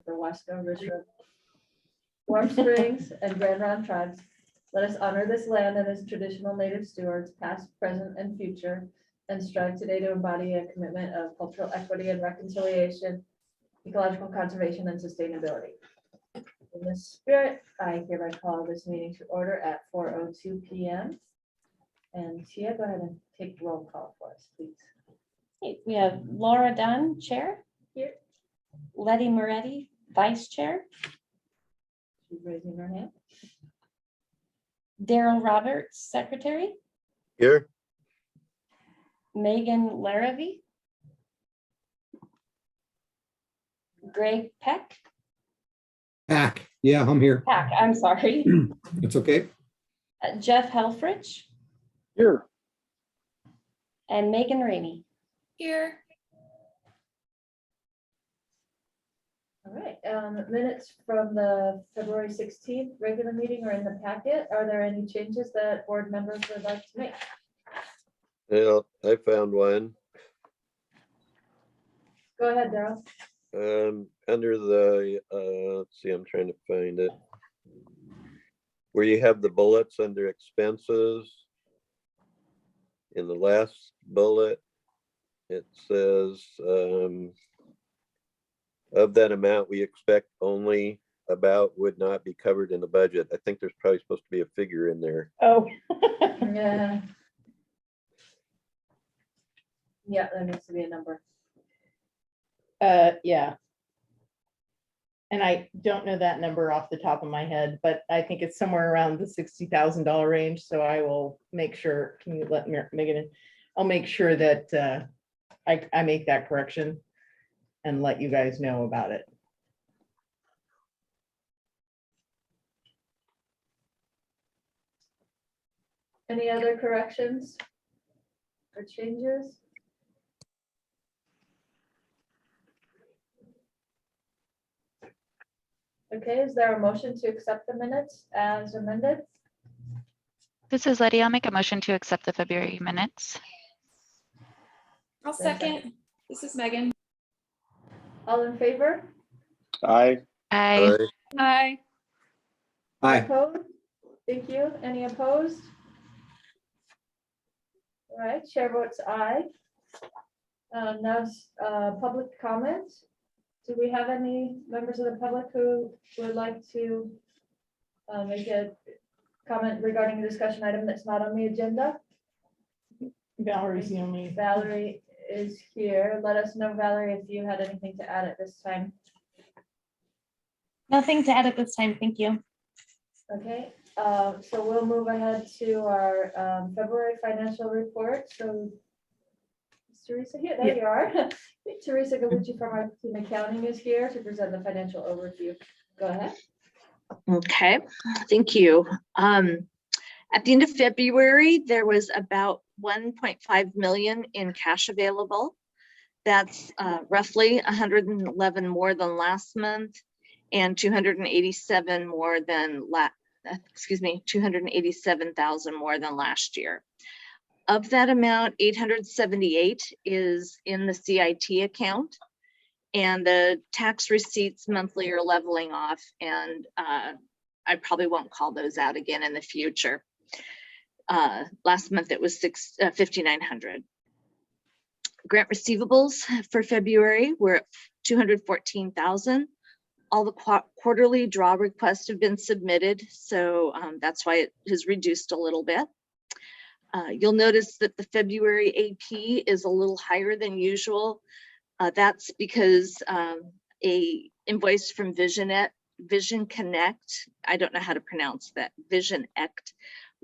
the Wasco, Richmond, Warm Springs, and Grand Ronde tribes. Let us honor this land and its traditional native stewards, past, present, and future, and strive today to embody a commitment of cultural equity and reconciliation, ecological conservation, and sustainability. In this spirit, I hereby call this meeting to order at 4:02 p.m. And Tia, go ahead and take roll call for us, please. Okay, we have Laura Dunn, Chair. Here. Letty Moretti, Vice Chair. She's raising her hand. Daryl Roberts, Secretary. Here. Megan Larrabee. Greg Peck. Pack. Yeah, I'm here. Pack, I'm sorry. It's okay. Jeff Helfrich Here. and Megan Ramey. Here. All right, minutes from the February 16th regular meeting are in the packet. Are there any changes that board members would like to make? Yeah, I found one. Go ahead, Daryl. Under the, let's see, I'm trying to find it. Where you have the bullets under expenses. In the last bullet, it says, of that amount, we expect only about would not be covered in the budget. I think there's probably supposed to be a figure in there. Oh. Yeah. Yeah, there needs to be a number. Yeah. And I don't know that number off the top of my head, but I think it's somewhere around the $60,000 range. So I will make sure, can you let Megan in? I'll make sure that I make that correction and let you guys know about it. Any other corrections or changes? Okay, is there a motion to accept the minutes as amended? This is Letty. I'll make a motion to accept the February minutes. I'll second. This is Megan. All in favor? Aye. Aye. Hi. Hi. Opposed? Thank you. Any opposed? All right, chair votes aye. Now, public comment. Do we have any members of the public who would like to make a comment regarding a discussion item that's not on the agenda? Valerie's the only. Valerie is here. Let us know, Valerie, if you had anything to add at this time. Nothing to add at this time, thank you. Okay, so we'll move ahead to our February financial report. So is Teresa here? There you are. Teresa Galucci from our team accounting is here to present the financial overview. Go ahead. Okay, thank you. At the end of February, there was about 1.5 million in cash available. That's roughly 111 more than last month and 287 more than 287,000 more than last year. Of that amount, 878 is in the CIT account, and the tax receipts monthly are leveling off, and I probably won't call those out again in the future. Last month it was 5,900. Grant receivables for February were at 214,000. All the quarterly draw requests have been submitted, so that's why it has reduced a little bit. You'll notice that the February AP is a little higher than usual. That's because a invoice from Vision Connect, I don't know how to pronounce that, Vision Ect,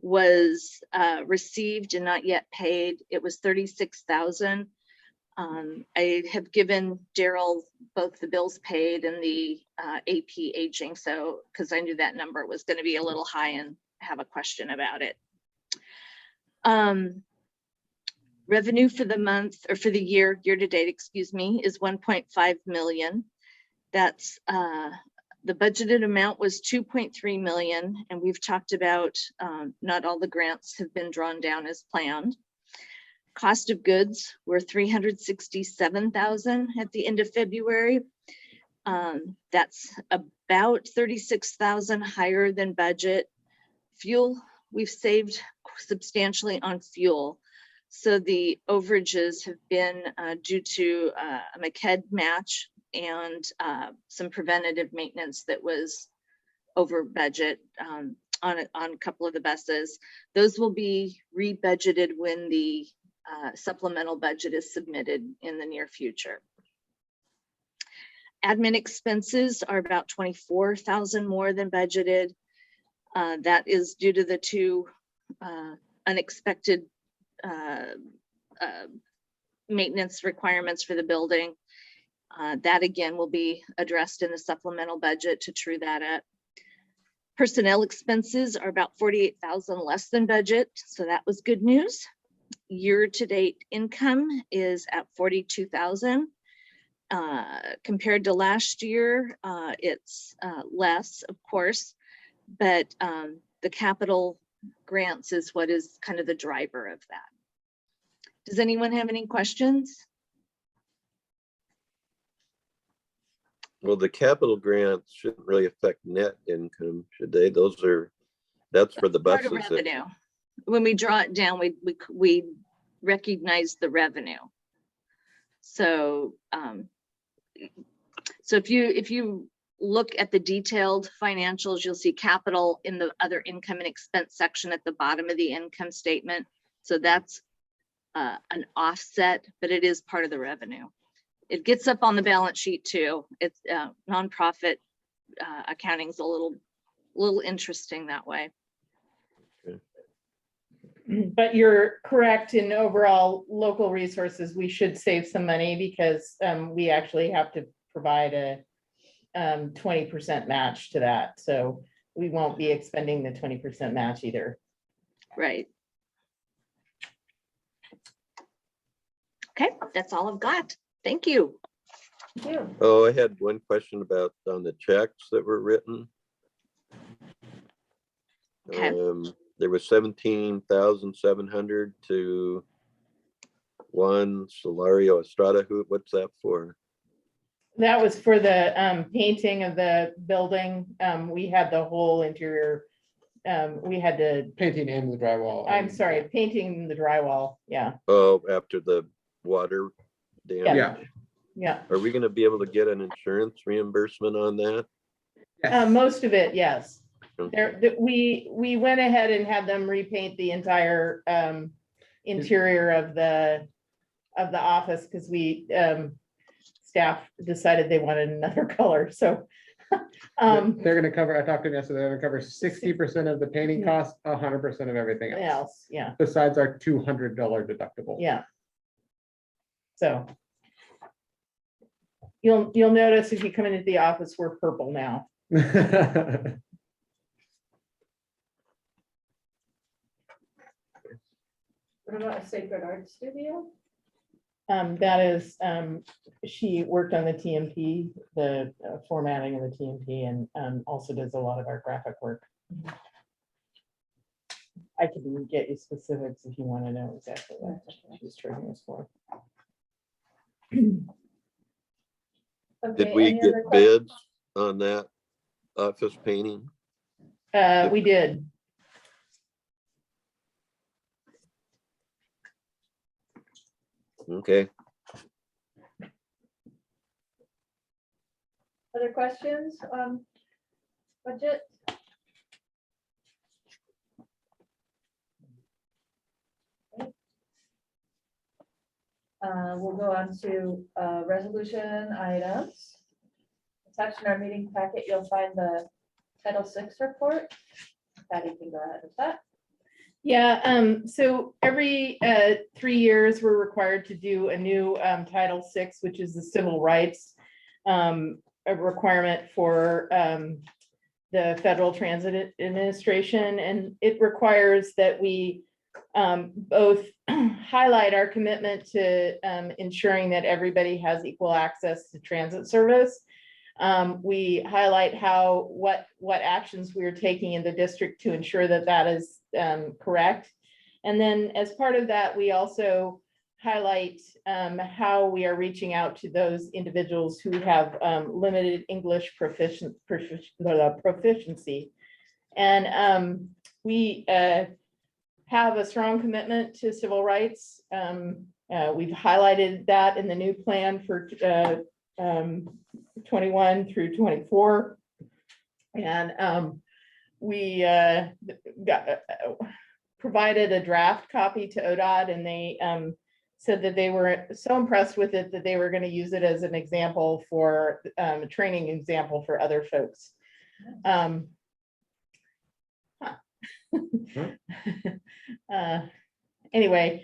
was received and not yet paid. It was 36,000. I have given Daryl both the bills paid and the AP aging, so because I knew that number was going to be a little high and have a question about it. Revenue for the month, or for the year to date, excuse me, is 1.5 million. That's the budgeted amount was 2.3 million, and we've talked about not all the grants have been drawn down as planned. Cost of goods were 367,000 at the end of February. That's about 36,000 higher than budget. Fuel, we've saved substantially on fuel. So the overages have been due to a MCED match and some preventative maintenance that was over budget on a couple of the buses. Those will be re-budgeted when the supplemental budget is submitted in the near future. Admin expenses are about 24,000 more than budgeted. That is due to the two unexpected maintenance requirements for the building. That again will be addressed in the supplemental budget to true that up. Personnel expenses are about 48,000 less than budget, so that was good news. Year-to-date income is at 42,000. Compared to last year, it's less, of course, but the capital grants is what is kind of the driver of that. Does anyone have any questions? Well, the capital grants shouldn't really affect net income, should they? That's for the Part of buses. that- revenue. When we draw it down, we recognize the revenue. So, so if you look at the detailed financials, you'll see capital in the other income and expense section at the bottom of the income statement. So that's an offset, but it is part of the revenue. It gets up on the balance sheet too. It's nonprofit accounting is a little interesting that way. But you're correct in overall local resources, we should save some money because we actually have to provide a 20% match to that. So we won't be expending the 20% match either. Right. Okay, that's all I've got. Thank you. Thank you. Oh, I had one question about on the checks that were written. Okay. There was 17,700 to Juan Solario Estrada. What's that for? That was for the painting of the building. We had the whole interior. We had to, Painting and the drywall. I'm sorry, painting the drywall. Yeah, Oh, after the water damage. Yeah. yeah. Are we gonna be able to get an insurance reimbursement on that? Most of it, yes. Okay. We went ahead and had them repaint the entire interior of the office because staff decided they wanted another color. So They're gonna cover, I talked to them yesterday, they're gonna cover 60% of the painting cost, 100% of everything else, else, yeah, besides our $200 deductible. yeah. So you'll notice if you come into the office, we're purple now. What about a Sacred Art Studio? That is, she worked on the TMP, the formatting of the TMP, and also does a lot of our graphic work. I can get you specifics if you want to know exactly what she's charging us for. Did Okay, we any other get questions? bids on that office painting? We did. Okay, Other questions on budget? Okay. We'll go on to resolution items. Attached in our meeting packet, you'll find the Title VI report. Patty can go ahead with that. Yeah, so every 3 years, we're required to do a new Title VI, which is the civil rights a requirement for the Federal Transit Administration. And it requires that we both highlight our commitment to ensuring that everybody has equal access to transit service. We highlight what actions we are taking in the district to ensure that that is correct. And then as part of that, we also highlight how we are reaching out to those individuals who have limited English proficiency. And we have a strong commitment to civil rights. We've highlighted that in the new plan for 21 through 24. And we provided a draft copy to ODOT, and they said that they were so impressed with it that they were going to use it as an example for a training example for other folks. Anyway,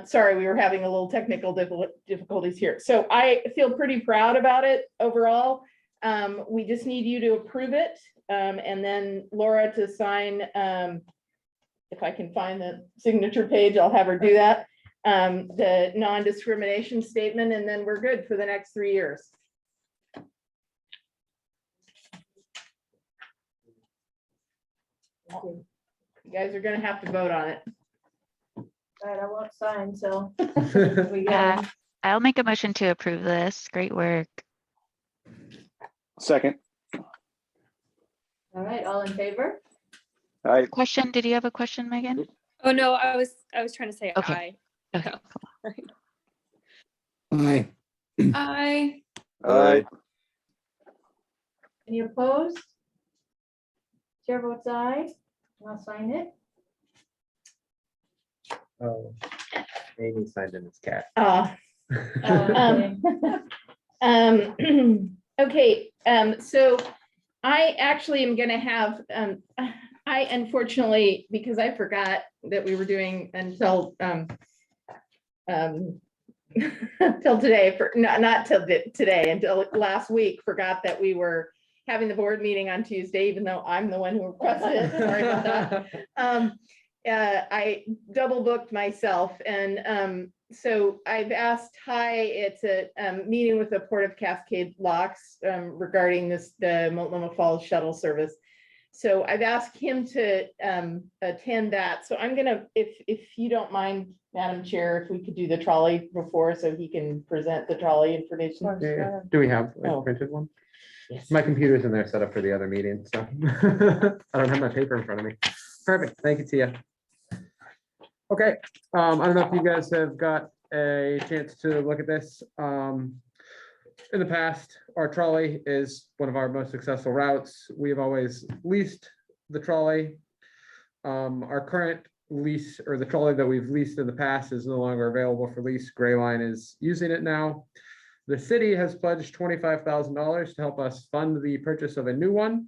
sorry, we were having a little technical difficulties here. So I feel pretty proud about it overall. We just need you to approve it, and then Laura to sign. If I can find the signature page, I'll have her do that. The non-discrimination statement, and then we're good for the next 3 years. You guys are gonna have to vote on it. All right, I won't sign, so. Aye. we Yeah, got I'll make a motion to approve this. Great work. Second. All right, all in favor? Aye. Question, did you have a question, Megan? Oh, no, I was trying to say Okay. aye. Okay. Aye. Aye. Aye. Any opposed? Chair votes aye. I'll sign it. Oh, Amy signed in as cat. Okay, so I actually am gonna have, I unfortunately, because I forgot that we were doing until till today, for not till today, until last week, forgot that we were having the board meeting on Tuesday, even though I'm the one who requested it. Sorry about that. I double booked myself, and so I've asked Ty, it's a meeting with the Port of Cascade Locks regarding the Multnomah Falls shuttle service. So I've asked him to attend that. So I'm gonna, if you don't mind, Madam Chair, if we could do the trolley before, so he can present the trolley information. Yeah. Do we have a Oh. printed one? Yes. My computer's in there set up for the other meeting, so I don't have my paper in front of me. Perfect, thank you, Tia. Okay, I don't know if you guys have got a chance to look at this. In the past, our trolley is one of our most successful routes. We've always leased the trolley. Our current lease, or the trolley that we've leased in the past, is no longer available for lease. Gray Line is using it now. The city has pledged $25,000 to help us fund the purchase of a new one.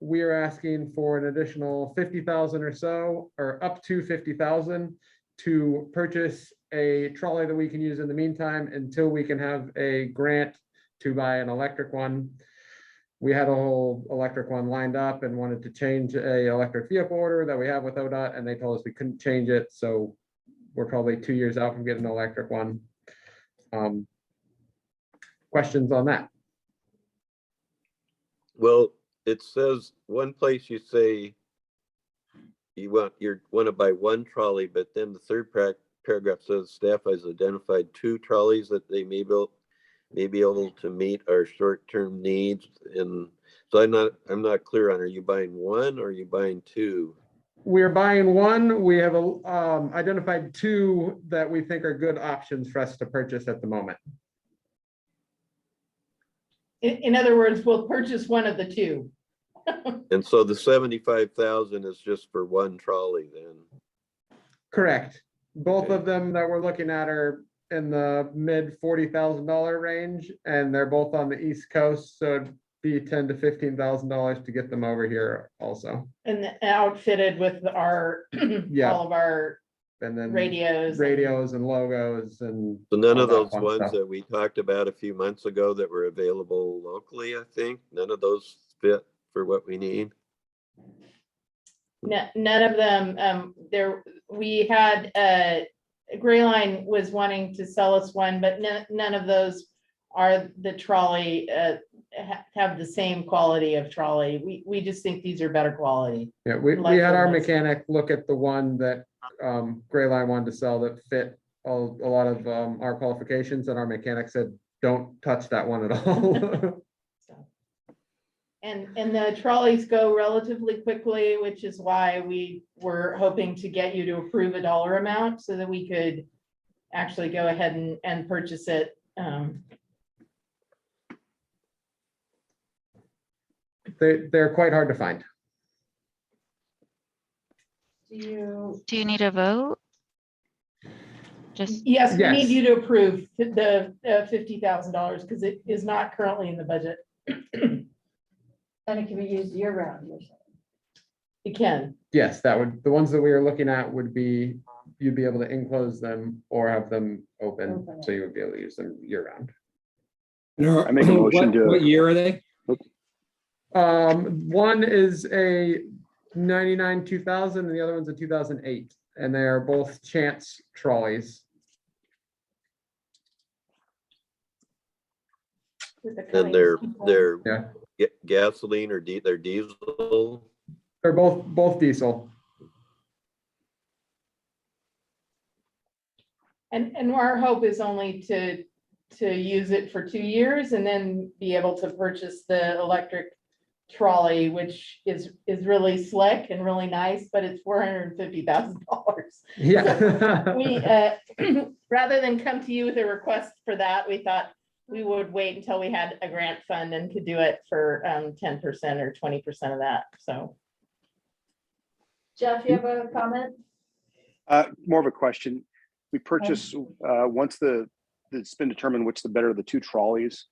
We are asking for an additional 50,000 or so, or up to 50,000 to purchase a trolley that we can use in the meantime until we can have a grant to buy an electric one. We had a whole electric one lined up and wanted to change a electric vehicle order that we have with ODOT, and they told us we couldn't change it. So we're probably 2 years out from getting an electric one. Questions on that? Well, it says one place you say you want to buy one trolley, but then the third paragraph says staff has identified 2 trolleys that they may be able to meet our short-term needs. And so I'm not clear on, are you buying one or are you buying 2? We're buying one. We have identified 2 that we think are good options for us to purchase at the moment. In other words, we'll purchase one of the 2. And so the 75,000 is just for one trolley then? Correct. Both Okay. of them that we're looking at are in the mid $40,000 range, and they're both on the East Coast, so it'd be $10,000 to $15,000 to get them over here also. And outfitted with our, Yeah. all of our And then radios. radios and logos and. So none all of that those fun ones stuff. that we talked about a few months ago that were available locally, I think, none of those fit for what we need. None of them, we had, Gray Line was wanting to sell us one, but none of those are the trolley, have the same quality of trolley. We just think these are better quality. Yeah, we Like had our the ones- mechanic look at the one that Gray Line wanted to sell that fit a lot of our qualifications, and our mechanic said, don't touch that one at all. So. And the trolleys go relatively quickly, which is why we were hoping to get you to approve a dollar amount so that we could actually go ahead and purchase it. They're quite hard to find. Do you need a vote? Just, Yes, we need Yes. you to approve the $50,000 because it is not currently in the budget. And it can be used year round, you're saying. It can. Yes, that would, the ones that we were looking at would be, you'd be able to enclose them or have them open, Open. so you would be able to use them year round. I make a motion to- What year are they? One is a 99 2000 and the other one's a 2008, and they are both Chance trolleys. With the And Cummings. they're Yeah. gasoline or they're diesel. They're both diesel. And our hope is only to use it for 2 years and then be able to purchase the electric trolley, which is really slick and really nice, but it's $450,000. Yeah. We, rather than come to you with a request for that, we thought we would wait until we had a grant fund and could do it for 10% or 20% of that, so. Jeff, you have a comment? More of a question. We purchase, once it's been determined which the better of the two trolleys,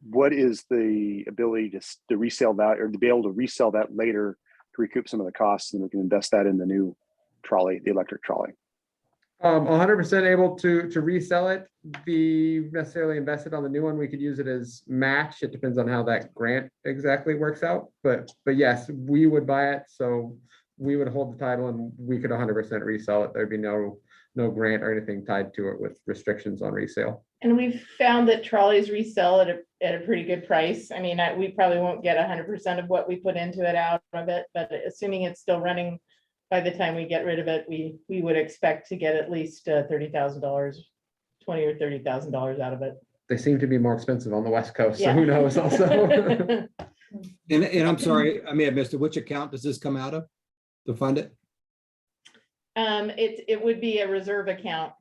what is the ability to resell that or to be able to resell that later to recoup some of the costs, and we can invest that in the new trolley, the electric trolley? 100% able to resell it. The necessarily invested on the new one, we could use it as match. It depends on how that grant exactly works out. But yes, we would buy it. So we would hold the title and we could 100% resell it. There'd be no grant or anything tied to it with restrictions on resale. And we've found that trolleys resell at a pretty good price. I mean, we probably won't get 100% of what we put into it out of it, but assuming it's still running by the time we get rid of it, we would expect to get at least $30,000, $20,000 or $30,000 out of it. They seem to be more expensive on the West Coast, so Yeah. who knows also. And I'm sorry, I may have missed it. Which account does this come out of to fund it? It would be a reserve account.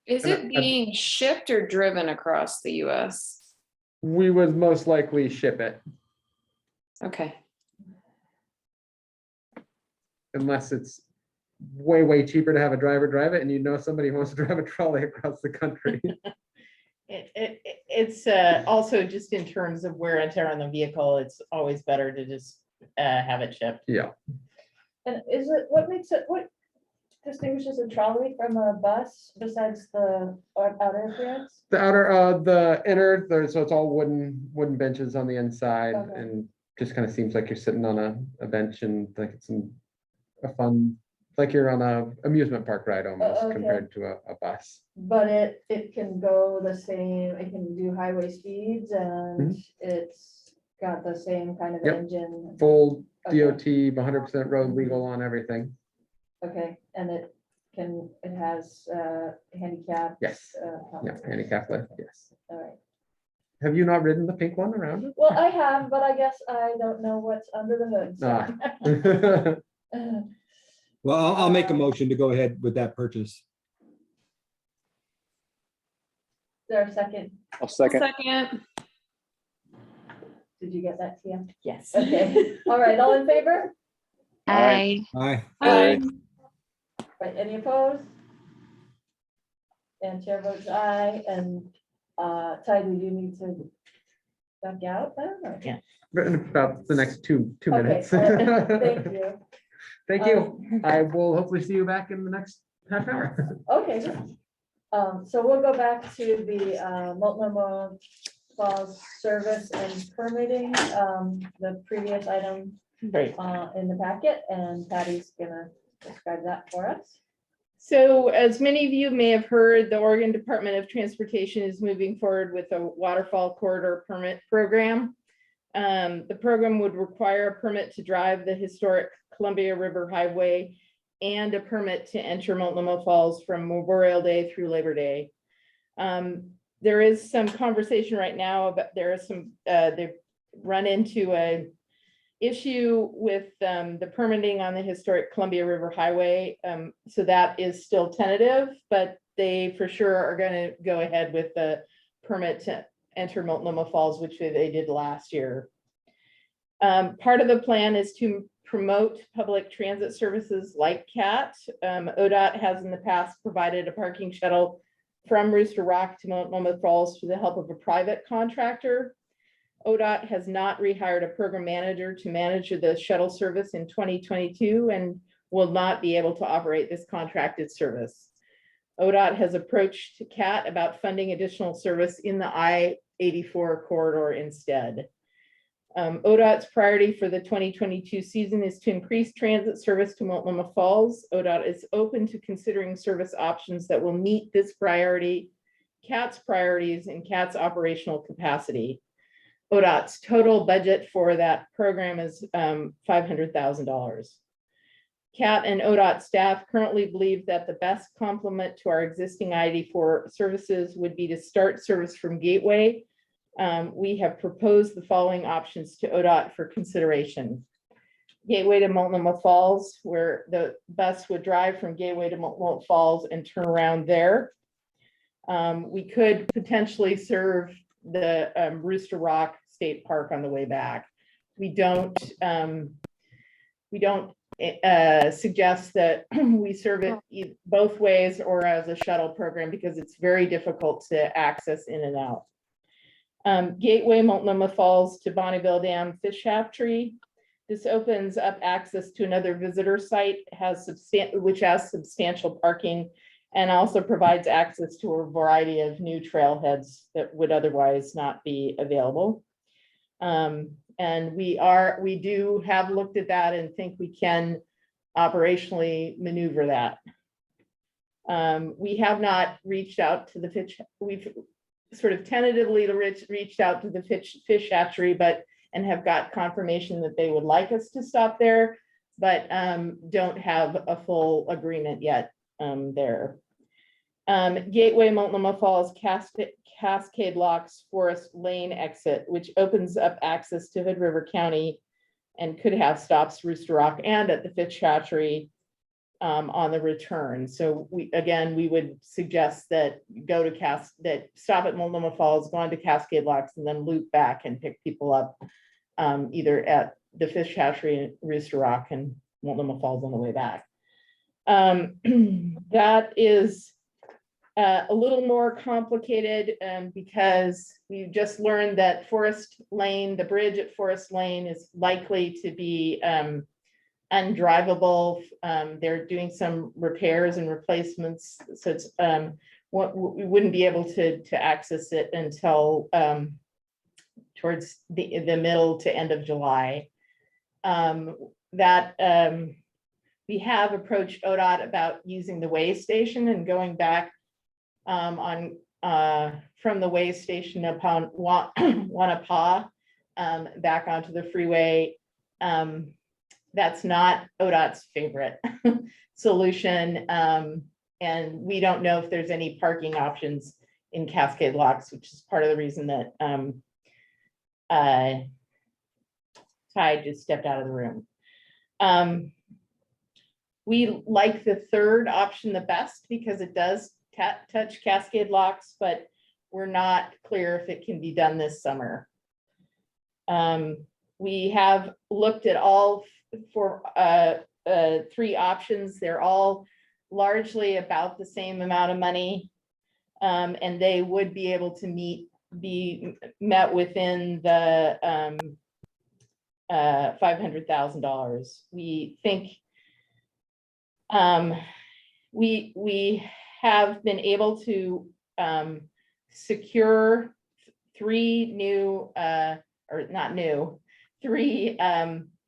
Is it being shipped or driven across the US? We would most likely ship it Okay. unless it's way cheaper to have a driver drive it and you know somebody who wants to drive a trolley across the country. It's also just in terms of wear and tear on the vehicle, it's always better to just have it shipped. Yeah. And what distinguishes a trolley from a bus besides the outer appearance? The outer, the inner, so it's all wooden benches on the inside, Okay. and just kind of seems like you're sitting on a bench and like it's a fun, like you're on a amusement park ride almost okay. compared to a bus. But it can go the same, it can do highway speeds and it's got the same kind of Yep. engine. Full Okay. DOT, 100% road legal on everything. Okay, and it has handicap. Yes. help. Yeah, handicap lift, yes. All right. Have you not ridden the pink one around it? Well, I have, but I guess I don't know what's under the hood. so. Ah. Well, I'll make a motion to go ahead with that purchase. Is there a second? I'll second. Second. Did you get that, Tia? Yes. Okay, all right, all in favor? I, Aye. Aye. Right, any opposed? And chair votes aye, and Ty, do you need to duck out then? or- Yeah. In about the next two Okay, minutes. all right, thank you. Thank you. I will hopefully see you back in the next half hour. Okay, good. So we'll go back to the Multnomah Falls service and permitting, the previous item Right. in the packet, and Patty's gonna describe that for us. So as many of you may have heard, the Oregon Department of Transportation is moving forward with a waterfall corridor permit program. The program would require a permit to drive the historic Columbia River Highway and a permit to enter Multnomah Falls from Memorial Day through Labor Day. There is some conversation right now about, they've run into a issue with the permitting on the historic Columbia River Highway. So that is still tentative, but they for sure are going to go ahead with the permit to enter Multnomah Falls, which they did last year. Part of the plan is to promote public transit services like CAT. ODOT has in the past provided a parking shuttle from Rooster Rock to Multnomah Falls with the help of a private contractor. ODOT has not rehired a program manager to manage the shuttle service in 2022 and will not be able to operate this contracted service. ODOT has approached CAT about funding additional service in the I-84 corridor instead. ODOT's priority for the 2022 season is to increase transit service to Multnomah Falls. ODOT is open to considering service options that will meet this priority, CAT's priorities, and CAT's operational capacity. ODOT's total budget for that program is $500,000. CAT and ODOT staff currently believe that the best complement to our existing I-84 services would be to start service from Gateway. We have proposed the following options to ODOT for consideration. Gateway to Multnomah Falls, where the bus would drive from Gateway to Multnomah Falls and turn around there. We could potentially serve the Rooster Rock State Park on the way back. We don't suggest that we serve it both ways or as a shuttle program because it's very difficult to access in and out. Gateway Multnomah Falls to Bonneville Dam Fish Hatchery. This opens up access to another visitor site, which has substantial parking and also provides access to a variety of new trailheads that would otherwise not be available. And we do have looked at that and think we can operationally maneuver that. We have not reached out to the fish. We've sort of tentatively reached out to the fish hatchery, and have got confirmation that they would like us to stop there, but don't have a full agreement yet there. Gateway Multnomah Falls Cascade Locks Forest Lane exit, which opens up access to Hood River County and could have stops Rooster Rock and at the fish hatchery on the return. So we would suggest that stop at Multnomah Falls, go on to Cascade Locks, and then loop back and pick people up either at the fish hatchery at Rooster Rock and Multnomah Falls on the way back. That is a little more complicated because we just learned that Forest Lane, the bridge at Forest Lane, is likely to be undrivable. They're doing some repairs and replacements, so it's we wouldn't be able to access it until towards the middle to end of July. We have approached ODOT about using the way station and going back from the way station upon Wanapa back onto the freeway. That's not ODOT's favorite solution. And we don't know if there's any parking options in Cascade Locks, which is part of the reason that Ty just stepped out of the room. We like the third option the best because it does touch Cascade Locks, but we're not clear if it can be done this summer. We have looked at all three options. They're all largely about the same amount of money, and they would be able to be met within the $500,000. We think we have been able to secure three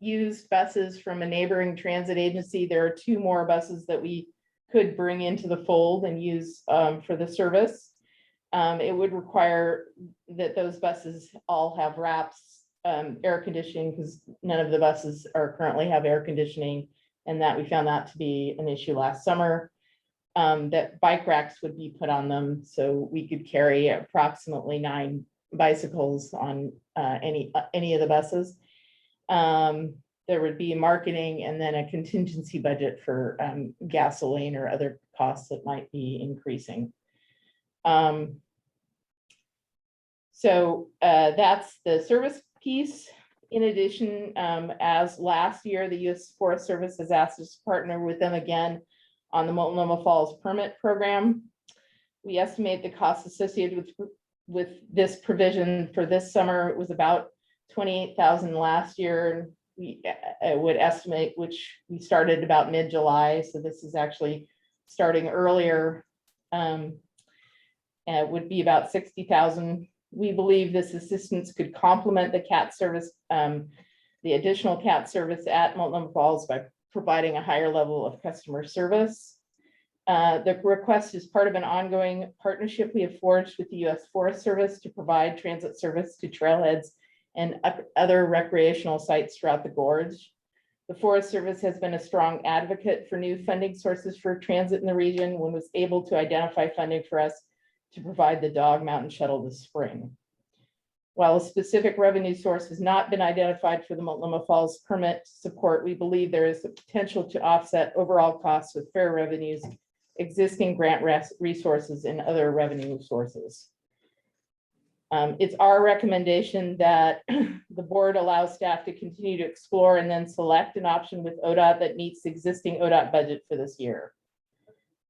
used buses from a neighboring transit agency. There are two more buses that we could bring into the fold and use for the service. It would require that those buses all have wraps air conditioning, because none of the buses are currently have air conditioning, and that we found that to be an issue last summer. That bike racks would be put on them, so we could carry approximately 9 bicycles on any of the buses. There would be marketing and then a contingency budget for gasoline or other costs that might be increasing. So that's the service piece. In addition, as last year, the U.S. Forest Service has asked us to partner with them again on the Multnomah Falls permit program. We estimate the costs associated with this provision for this summer. It was about $28,000 last year. We would estimate, which we started about mid-July, so this is actually starting earlier. It would be about $60,000. We believe this assistance could complement the CAT service, the additional CAT service at Multnomah Falls by providing a higher level of customer service. The request is part of an ongoing partnership we have forged with the U.S. Forest Service to provide transit service to trailheads and other recreational sites throughout the gorge. The Forest Service has been a strong advocate for new funding sources for transit in the region when was able to identify funding for us to provide the Dog Mountain Shuttle this spring. While a specific revenue source has not been identified for the Multnomah Falls permit support, we believe there is the potential to offset overall costs with fair revenues, existing grant resources, and other revenue sources. It's our recommendation that the board allows staff to continue to explore and then select an option with ODOT that meets the existing ODOT budget for this year.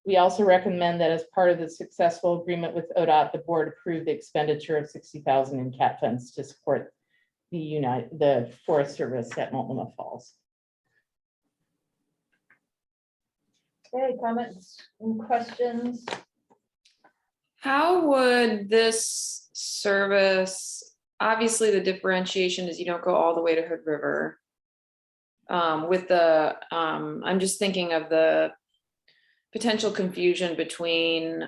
We also recommend that as part of the successful agreement with ODOT, the board approve the expenditure of $60,000 in CAT funds to support the Forest Service at Multnomah Falls. Okay, comments and questions? How would this service, obviously the differentiation is you don't go all the way to Hood River. With the, I'm just thinking of the potential confusion between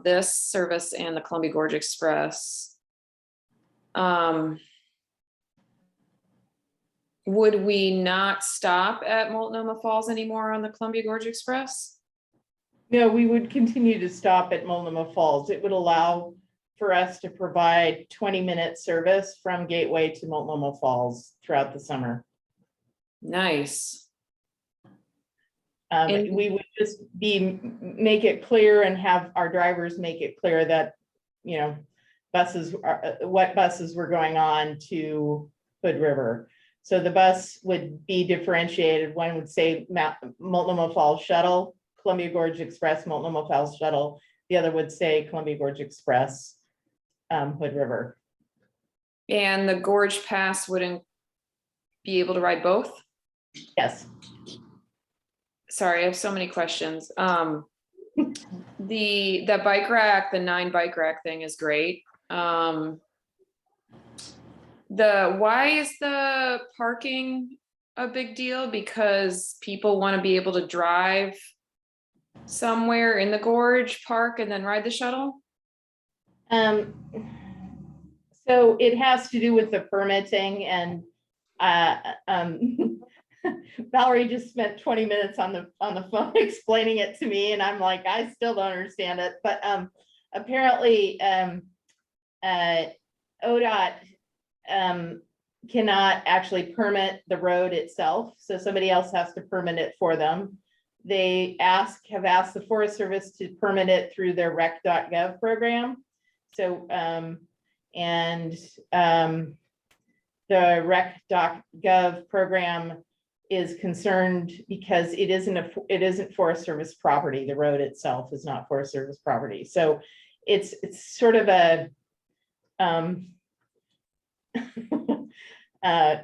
this service and the Columbia Gorge Express. Would we not stop at Multnomah Falls anymore on the Columbia Gorge Express? No, we would continue to stop at Multnomah Falls. It would allow for us to provide 20-minute service from Gateway to Multnomah Falls throughout the summer. Nice. We would just make it clear and have our drivers make it clear that, you know, what buses were going on to Hood River. So the bus would be differentiated. One would say Multnomah Falls Shuttle, Columbia Gorge Express, Multnomah Falls Shuttle. The other would say Columbia Gorge Express, Hood River. And the Gorge Pass wouldn't be able to ride both? Yes. Sorry, I have so many questions. The bike rack, the 9 bike rack thing is great. Why is the parking a big deal? Because people want to be able to drive somewhere in the gorge, park, and then ride the shuttle? So it has to do with the permitting, and Valerie just spent 20 minutes on the phone explaining it to me, and I'm like, I still don't understand it. But apparently ODOT cannot actually permit the road itself, so somebody else has to permit it for them. They have asked the Forest Service to permit it through their rec.gov program. So the rec.gov program is concerned because it isn't Forest Service property. The road itself is not Forest Service property. So it's sort of a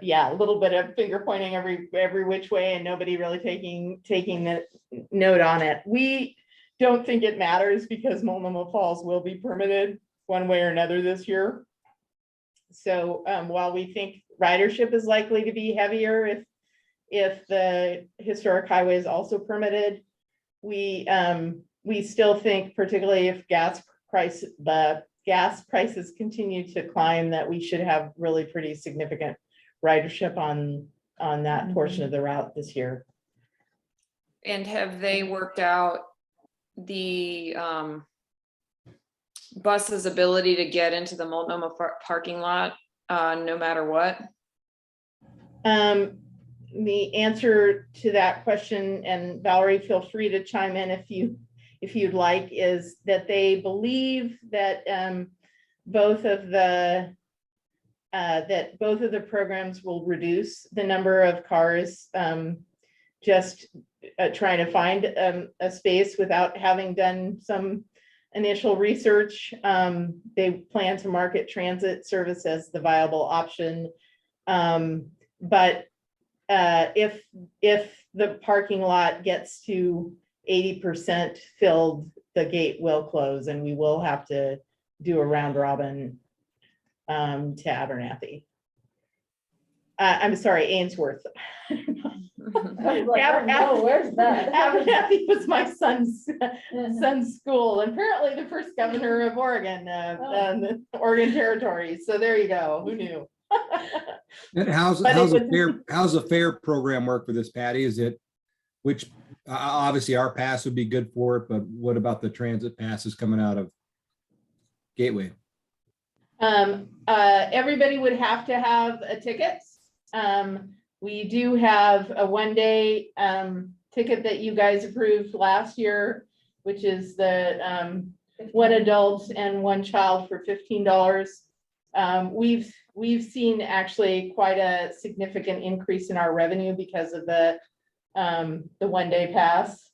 yeah, a little bit of finger pointing every which way and nobody really taking the note on it. We don't think it matters because Multnomah Falls will be permitted one way or another this year. So while we think ridership is likely to be heavier if the historic highway is also permitted, we still think, particularly if the gas prices continue to climb, that we should have really pretty significant ridership on that portion of the route this year. And have they worked out the bus's ability to get into the Multnomah parking lot no matter what? The answer to that question, and Valerie, feel free to chime in if you'd like, is that they believe that both of the programs will reduce the number of cars, just trying to find a space without having done some initial research. They plan to market transit service as the viable option. But if the parking lot gets to 80% filled, the gate will close and we will have to do a round robin to Abernathy. I'm sorry, Ainsworth. I was like, oh, no, where's that? Abernathy was my son's school, and apparently the first governor of Oregon, the Oregon Territory. So there you go. Who knew? And how's the fair program work for this, Patty? Is it, which obviously our pass would be good for it, but what about the transit passes coming out of Gateway? Everybody would have to have a ticket. We do have a one-day ticket that you guys approved last year, which is the one adult and one child for $15. We've seen actually quite a significant increase in our revenue because of the one-day pass.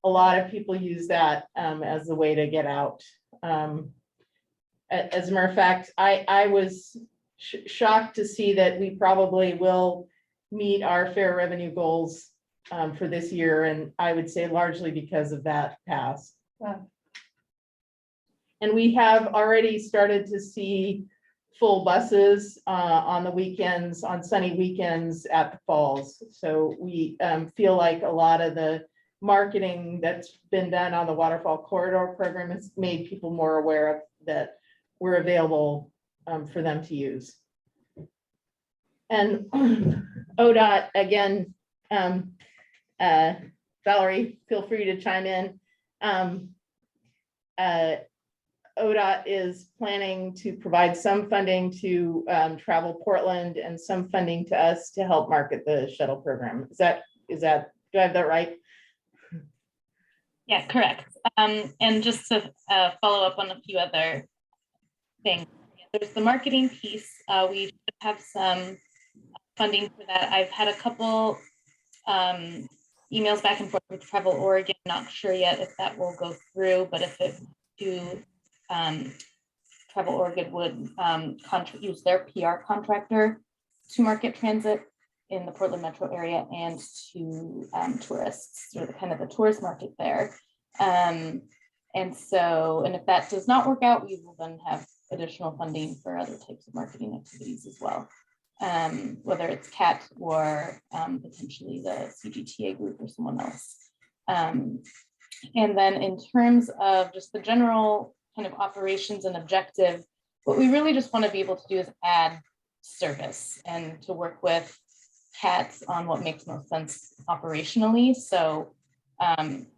A lot of people use that as a way to get out. As a matter of fact, I was shocked to see that we probably will meet our fair revenue goals for this year, and I would say largely because of that pass. Wow. And we have already started to see full buses on the weekends, on sunny weekends at the falls. So we feel like a lot of the marketing that's been done on the Waterfall Corridor program has made people more aware of that we're available for them to use. And ODOT, again, Valerie, feel free to chime in. ODOT is planning to provide some funding to Travel Portland and some funding to us to help market the shuttle program. Is that, do I have that right? Yeah, correct. And just to follow up on a few other things. There's the marketing piece. We should have some funding for that. I've had a couple emails back and forth with Travel Oregon. Not sure yet if that will go through, but if it do, Travel Oregon would use their PR contractor to market transit in the Portland metro area and to tourists, or the kind of the tourist market there. And if that does not work out, we will then have additional funding for other types of marketing activities as well. Whether it's CAT or potentially the CGTA group or someone else. And then in terms of just the general kind of operations and objective, what we really just want to be able to do is add service and to work with CATs on what makes most sense operationally. So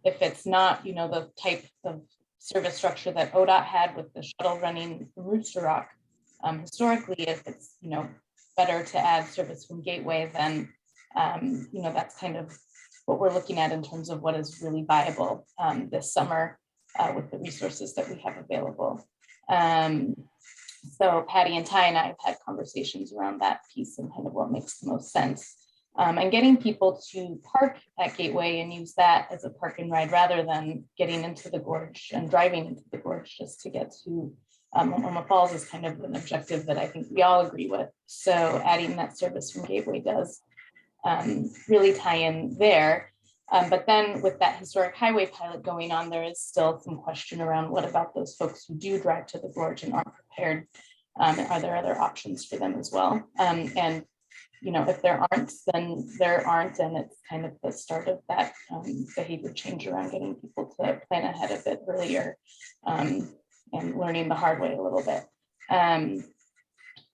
if it's not, the type of service structure that ODOT had with the shuttle running from Rooster Rock, historically, if it's, better to add service from Gateway, then, that's kind of what we're looking at in terms of what is really viable this summer with the resources that we have available. So Patty and Ty and I have had conversations around that piece and kind of what makes the most sense. And getting people to park at Gateway and use that as a park and ride rather than getting into the gorge and driving into the gorge just to get to Multnomah Falls is kind of an objective that I think we all agree with. So adding that service from Gateway does really tie in there. But then with that historic highway pilot going on, there is still some question around what about those folks who do drive to the gorge and aren't prepared? Are there other options for them as well? And if there aren't, then there aren't, and it's kind of the start of that behavior change around getting people to plan ahead a bit earlier. and learning the hard way a little bit.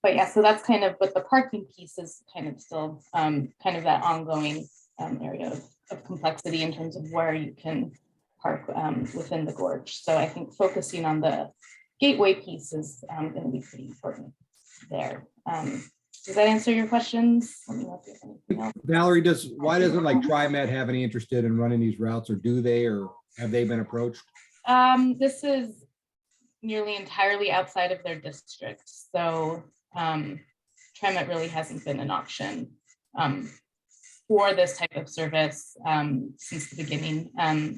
But yeah, so that's kind of, but the parking piece is kind of still kind of that ongoing area of complexity in terms of where you can park within the gorge. So I think focusing on the gateway piece is going to be pretty important there. Does that answer your questions? Let me know if you have anything else. Valerie, why doesn't like TriMet have any interest in running these routes, or do they, or have they been approached? This is nearly entirely outside of their district. So TriMet really hasn't been an option for this type of service since the beginning.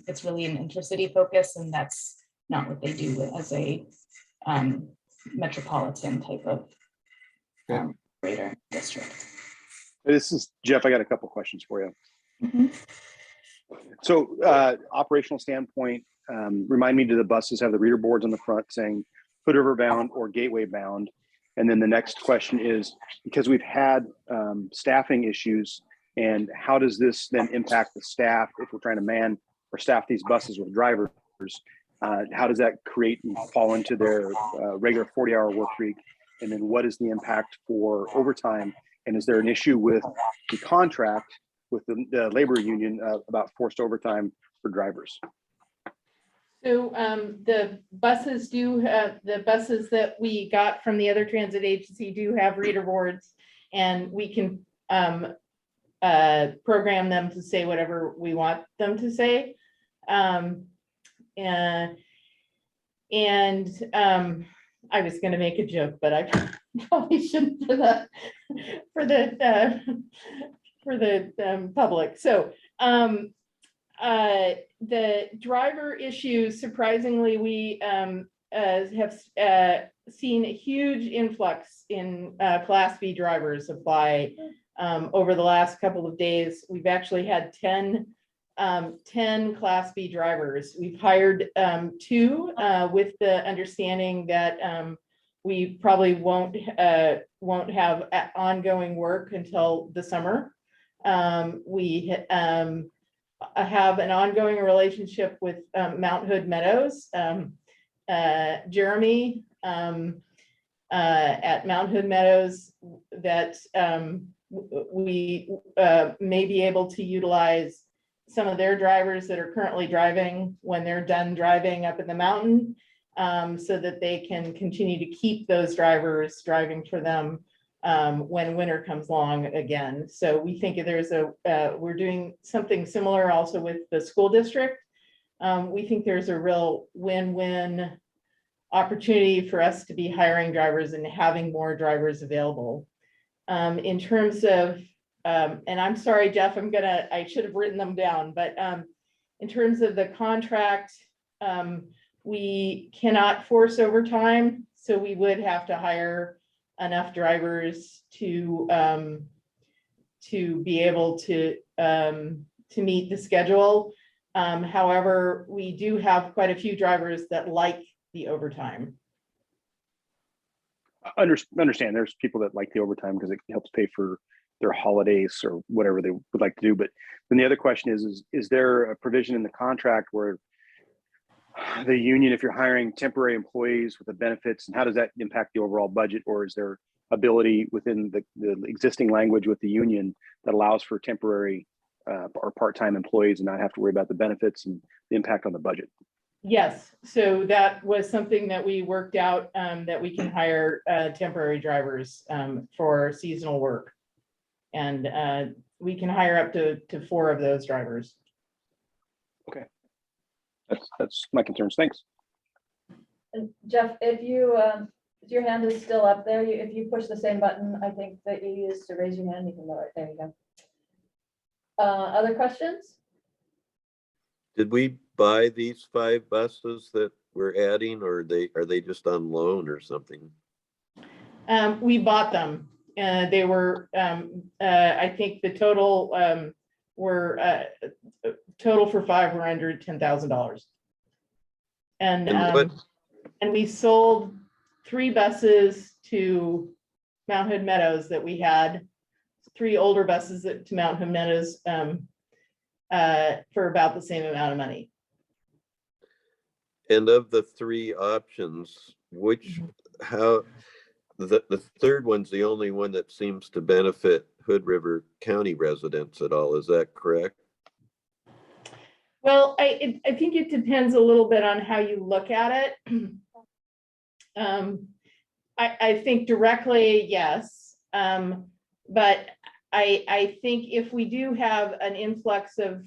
It's really an intercity focus, and that's not what they do as a metropolitan type of greater district. This is Jeff. I got a couple questions for you. Mhm. So operational standpoint, remind me, do the buses have the reader boards on the front saying Hood River bound or Gateway bound? And then the next question is, because we've had staffing issues, and how does this then impact the staff if we're trying to man or staff these buses with drivers? How does that create and fall into their regular 40-hour work week? And then what is the impact for overtime? And is there an issue with the contract with the labor union about forced overtime for drivers? So the buses the buses that we got from the other transit agency do have reader boards, and we can program them to say whatever we want them to say. I was going to make a joke, but I probably shouldn't for the public. So the driver issue, surprisingly, we have seen a huge influx in Class B drivers apply over the last couple of days. We've actually had 10 Class B drivers. We've hired 2 with the understanding that we probably won't have ongoing work until the summer. We have an ongoing relationship with Mount Hood Meadows. Jeremy at Mount Hood Meadows, that we may be able to utilize some of their drivers that are currently driving when they're done driving up in the mountain, so that they can continue to keep those drivers driving for them when winter comes along again. So we think we're doing something similar also with the school district. We think there's a real win-win opportunity for us to be hiring drivers and having more drivers available. In terms of, and I'm sorry, Jeff, I should have written them down, but in terms of the contract, we cannot force overtime, so we would have to hire enough drivers to be able to meet the schedule. However, we do have quite a few drivers that like the overtime. Understand there's people that like the overtime because it helps pay for their holidays or whatever they would like to do. But then the other question is there a provision in the contract where the union, if you're hiring temporary employees with the benefits, and how does that impact the overall budget? Or is there ability within the existing language with the union that allows for temporary or part-time employees and not have to worry about the benefits and the impact on the budget? Yes, so that was something that we worked out, that we can hire temporary drivers for seasonal work. And we can hire up to 4 of those drivers. Okay. That's my concerns. Thanks. And Jeff, if your hand is still up there, if you push the same button, I think that you used to raise your hand, you can lower it. There you go. Other questions? Did we buy these 5 buses that we're adding, or are they just on loan or something? We bought them. They were, I think the total were total for 5 were under $10,000. And we sold 3 buses to Mount Hood Meadows that we had, 3 older buses to Mount Hood Meadows for about the same amount of money. And of the three options, which, how, the third one's the only one that seems to benefit Hood River County residents at all, is that correct? Well, I think it depends a little bit on how you look at it. I think directly, yes. But I think if we do have an influx of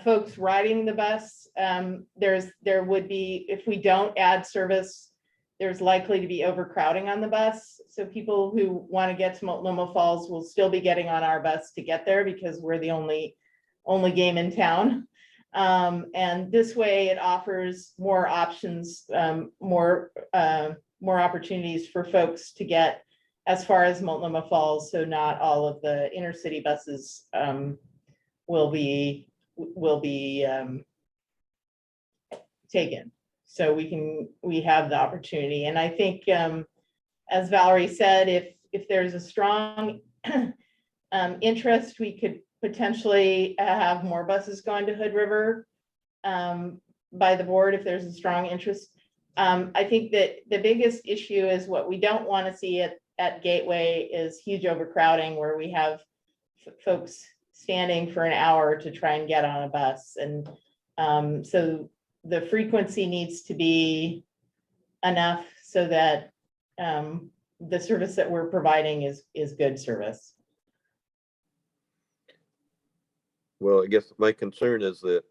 folks riding the bus, there would be, if we don't add service, there's likely to be overcrowding on the bus. So people who want to get to Multnomah Falls will still be getting on our bus to get there because we're the only game in town. And this way it offers more options, more opportunities for folks to get as far as Multnomah Falls. So not all of the inner city buses will be taken. So we have the opportunity. And I think, as Valerie said, if there's a strong interest, we could potentially have more buses going to Hood River by the board if there's a strong interest. I think that the biggest issue is what we don't want to see at Gateway is huge overcrowding where we have folks standing for an hour to try and get on a bus. And so the frequency needs to be enough so that the service that we're providing is good service. Well, I guess my concern is that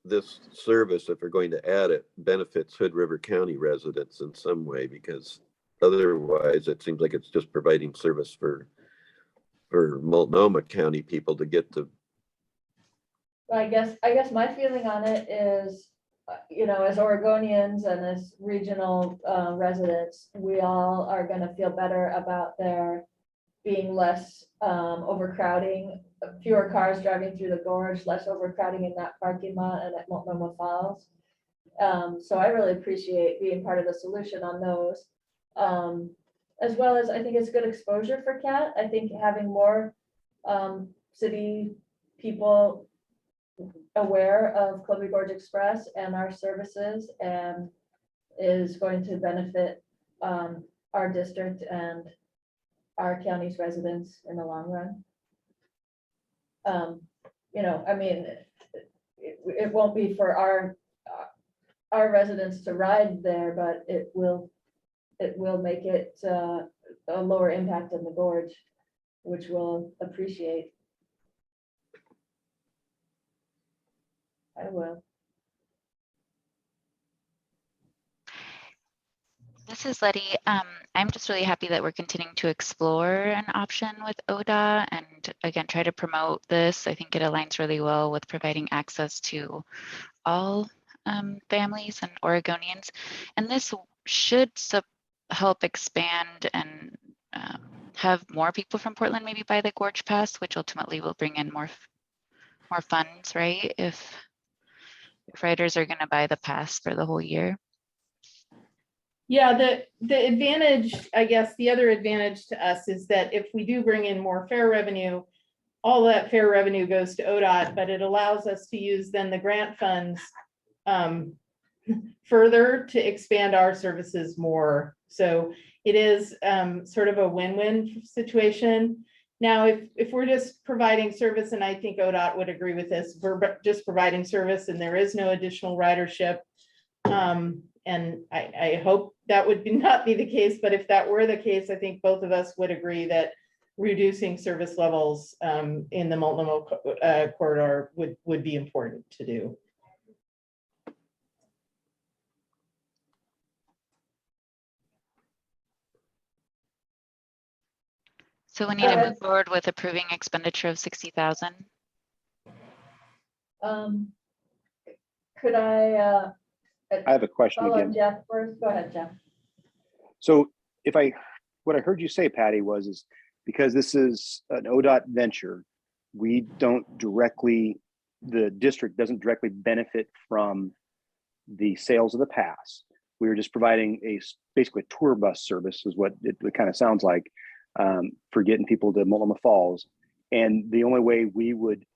this service, if we're going to add it, benefits Hood River County residents in some way, because otherwise it seems like it's just providing service for Multnomah County people to get to. I guess my feeling on it is, as Oregonians and as regional residents, we all are gonna feel better about there being less overcrowding, fewer cars driving through the gorge, less overcrowding in that parking lot and at Multnomah Falls. So I really appreciate being part of the solution on those. As well as I think it's good exposure for CAT. I think having more city people aware of Clovey Gorge Express and our services and is going to benefit our district and our county's residents in the long run. I mean, it won't be for our residents to ride there, but it will make it a lower impact on the gorge, which we'll appreciate. I will. This is Letty. I'm just really happy that we're continuing to explore an option with ODOT and again, try to promote this. I think it aligns really well with providing access to all families and Oregonians. And this should help expand and have more people from Portland maybe buy the Gorge Pass, which ultimately will bring in more funds, right? If riders are gonna buy the pass for the whole year. Yeah, the advantage, I guess, the other advantage to us is that if we do bring in more fare revenue, all that fare revenue goes to ODOT, but it allows us to use then the grant funds further to expand our services more. So it is sort of a win-win situation. Now, if we're just providing service, and I think ODOT would agree with this, we're just providing service and there is no additional ridership. And I hope that would not be the case, but if that were the case, I think both of us would agree that reducing service levels in the Multnomah corridor would be important to do. So we need to move forward with approving expenditure of 60,000. Could I have a question follow again. Jeff first? Go ahead, Jeff. So what I heard you say, Patty, is because this is an ODOT venture, the district doesn't directly benefit from the sales of the pass. We were just providing basically a tour bus service is what it kind of sounds like, for getting people to Multnomah Falls. And the only way we would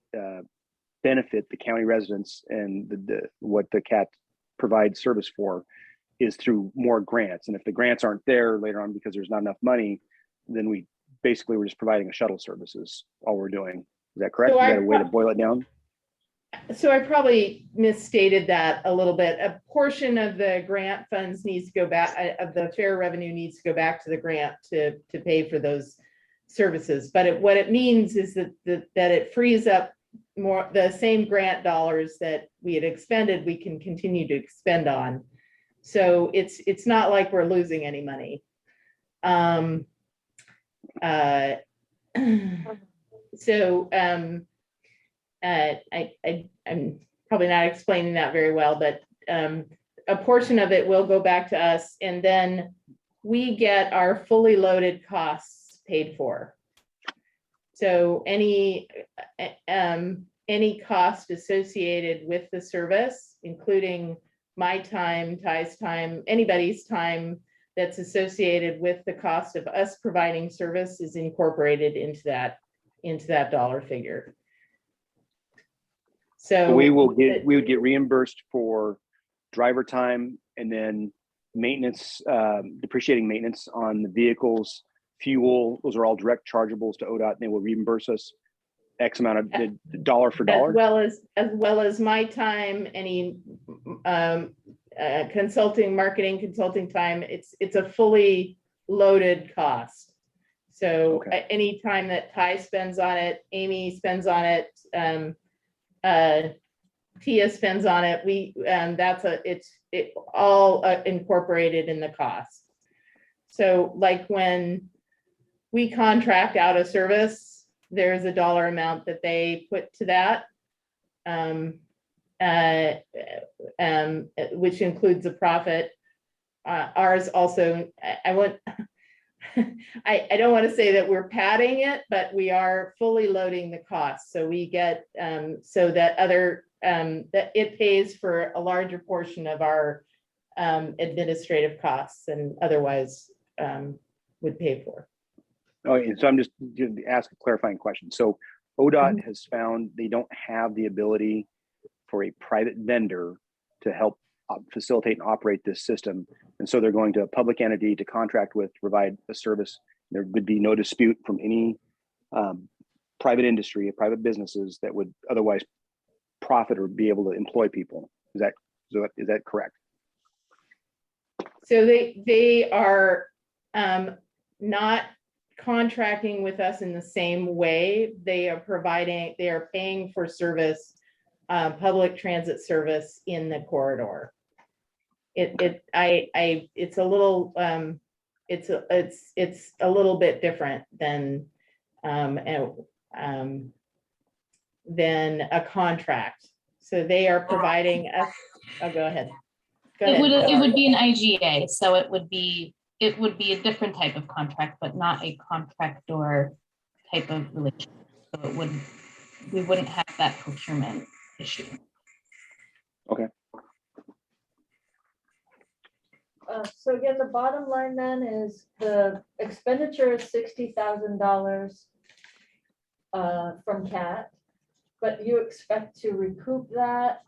benefit the county residents and what the CAT provides service for is through more grants. And if the grants aren't there later on because there's not enough money, then we're just providing a shuttle services, all we're doing. Is that correct? So Is that a way to boil it down? So I probably misstated that a little bit. A portion of the grant funds needs to go back, of the fair revenue needs to go back to the grant to pay for those services. But what it means is that it frees up more, the same grant dollars that we had expended, we can continue to expend on. So it's not like we're losing any money. I'm probably not explaining that very well, but a portion of it will go back to us, and then we get our fully loaded costs paid for. So any cost associated with the service, including my time, Ty's time, anybody's time that's associated with the cost of us providing service, is incorporated into that dollar figure. So we would get reimbursed for driver time, and then maintenance, depreciating maintenance on the vehicles, fuel. Those are all direct chargeables to ODOT, and they will reimburse us X amount of dollar for dollar. As well as my time, any marketing consulting time. It's a fully loaded cost. So any time that Ty spends on it, Amy spends on it, Tia spends on it, it's all incorporated in the cost. So like when we contract out a service, there's a dollar amount that they put to that, which includes a profit. Ours also, I don't want to say that we're padding it, but we are fully loading the costs. So we get, so that that it pays for a larger portion of our administrative costs and otherwise would pay for. Oh, and so I'm just going to ask a clarifying question. So ODOT has found they don't have the ability for a private vendor to help facilitate and operate this system. And so they're going to a public entity to contract with to provide a service. There would be no dispute from any private industry or private businesses that would otherwise profit or be able to employ people. Is that correct? So they are not contracting with us in the same way. They are paying for service, public transit service in the corridor. It's a little it's a little bit different than a contract. So they are providing us. Oh, go ahead. It would be an IGA, so it would be a different type of contract, but not a contractor type of relationship. So we wouldn't have that procurement issue. Okay. So again, the bottom line then is the expenditure is $60,000 from CAT, but you expect to recoup that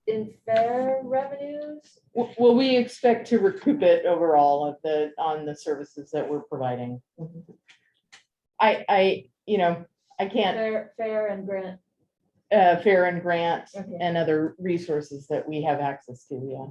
in fair revenues? Well, we expect to recoup it overall on the services that we're providing. I can't. Fair and grant. Fair and grant Okay. and other resources that we have access to, yeah.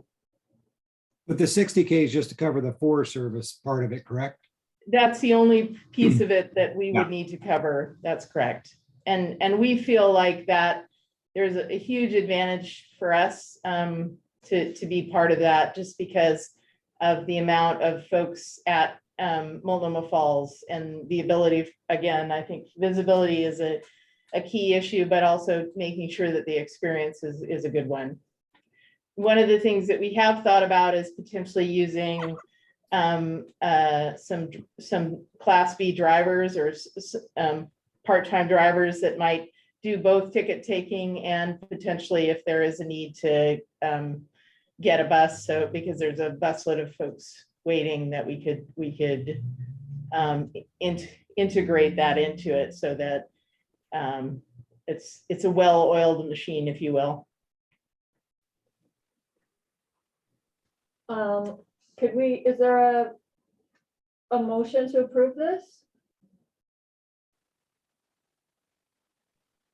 But the 60K is just to cover the Forest Service part of it, correct? That's the only piece of it that we Yeah. would need to cover. That's correct. And we feel like that there's a huge advantage for us to be part of that, just because of the amount of folks at Multnomah Falls and the ability, again, I think visibility is a key issue, but also making sure that the experience is a good one. One of the things that we have thought about is potentially using some Class B drivers or part-time drivers that might do both ticket taking and potentially if there is a need to get a bus. So because there's a busload of folks waiting, that we could integrate that into it so that it's a well-oiled machine, if you will. Is there a motion to approve this?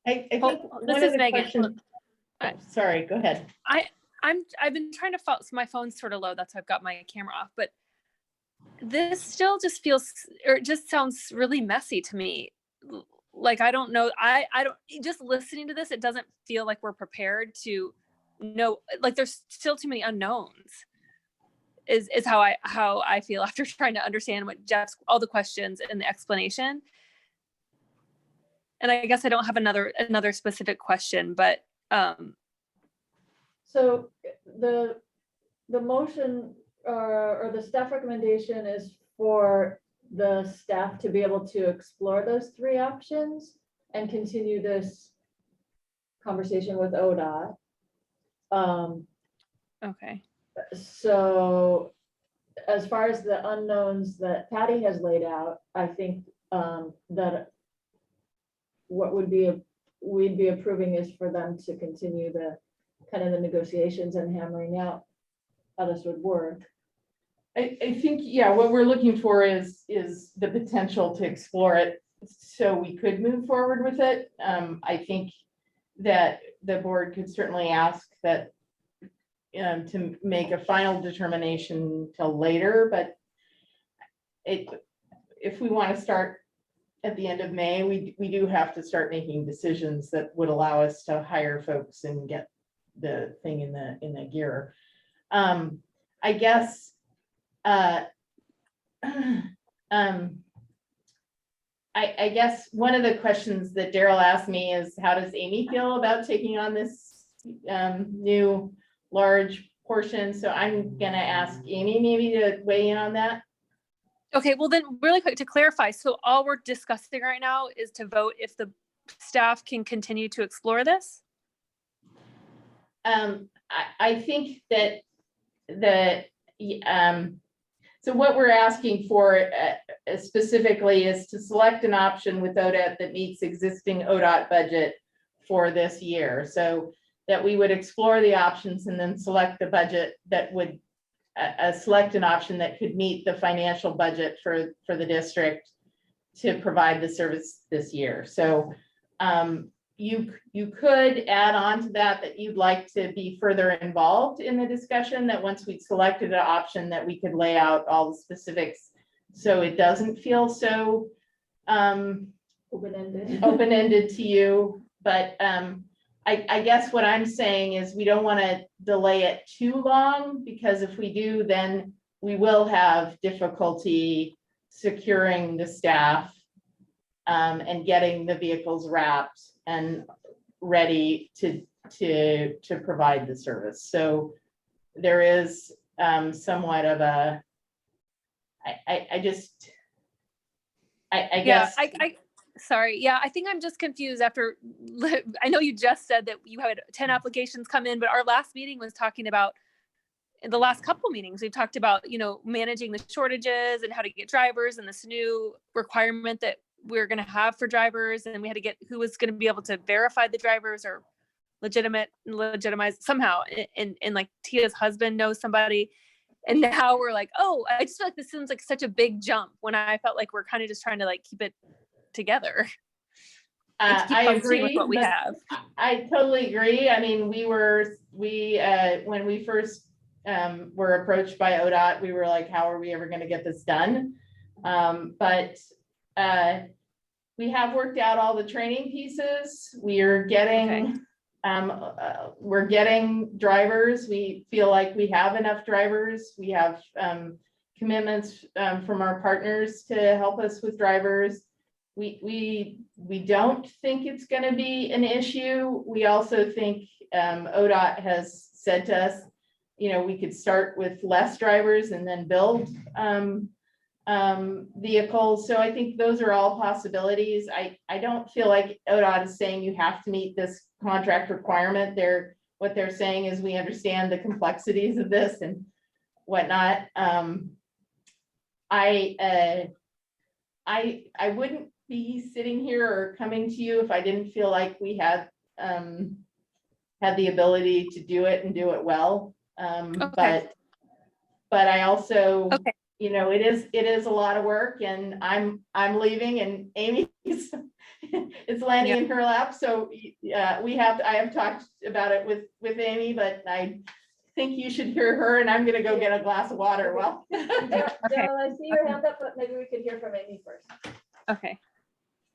I think This one is of the Megan. questions. I- Oh, sorry, go ahead. I've been trying to follow, so my phone's sort of low, that's why I've got my camera off, but this still just feels, or it just sounds really messy to me. Like, I don't know, I don't, just listening to this, it doesn't feel like we're prepared to know, like, there's still too many unknowns. Is how I feel after trying to understand what Jeff's, all the questions and the explanation. And I guess I don't have another specific question, but So the motion or the staff recommendation is for the staff to be able to explore those three options and continue this conversation with ODOT. okay. So as far as the unknowns that Patty has laid out, I think that what we'd be approving is for them to continue the kind of the negotiations and hammering out how this would work. I think, yeah, what we're looking for is the potential to explore it so we could move forward with it. I think that the board could certainly ask that to make a final determination till later, but if we want to start at the end of May, we do have to start making decisions that would allow us to hire folks and get the thing in the gear. I guess I guess one of the questions that Daryl asked me is, how does Amy feel about taking on this new large portion? So I'm gonna ask Amy maybe to weigh in on that. Okay, well then, really quick to clarify, so all we're discussing right now is to vote if the staff can continue to explore this? I think that so what we're asking for specifically is to select an option with ODOT that meets existing ODOT budget for this year. So that we would explore the options and then select the budget that would select an option that could meet the financial budget for the district to provide the service this year. So you could add on to that you'd like to be further involved in the discussion, that once we'd selected an option that we could lay out all the specifics so it doesn't feel so open-ended to you. But I guess what I'm saying is we don't want to delay it too long, because if we do, then we will have difficulty securing the staff and getting the vehicles wrapped and ready to provide the service. So there is somewhat of a, I guess. Sorry, yeah, I think I'm just confused after, I know you just said that you had 10 applications come in, but our last meeting was talking about, in the last couple meetings, we've talked about, managing the shortages and how to get drivers and this new requirement that we're going to have for drivers. And we had to get who was going to be able to verify the drivers or legitimize somehow. And like Tia's husband knows somebody. And now we're like, oh, I just feel like this seems like such a big jump, when I felt like we're kind of just trying to like keep it together. I agree with what we have. I totally agree. I mean, when we first were approached by ODOT, we were like, how are we ever going to get this done? But we have worked out all the training pieces. We are getting, we're getting drivers. We feel like we have enough drivers. We have commitments from our partners to help us with drivers. We don't think it's going to be an issue. We also think ODOT has said to us, we could start with less drivers and then build vehicles. So I think those are all possibilities. I don't feel like ODOT is saying you have to meet this contract requirement. What they're saying is, we understand the complexities of this and whatnot. I wouldn't be sitting here or coming to you if I didn't feel like we had the ability to do it and do it well. Okay. But I also, Okay. you know, it is a lot of work, and I'm leaving, and Amy's it's landing in her lap. So I have talked about it with Amy, but I think you should hear her, and I'm gonna go get a glass of water. Well, Daryl, I see your hand up, but maybe we could hear from Amy first. Okay.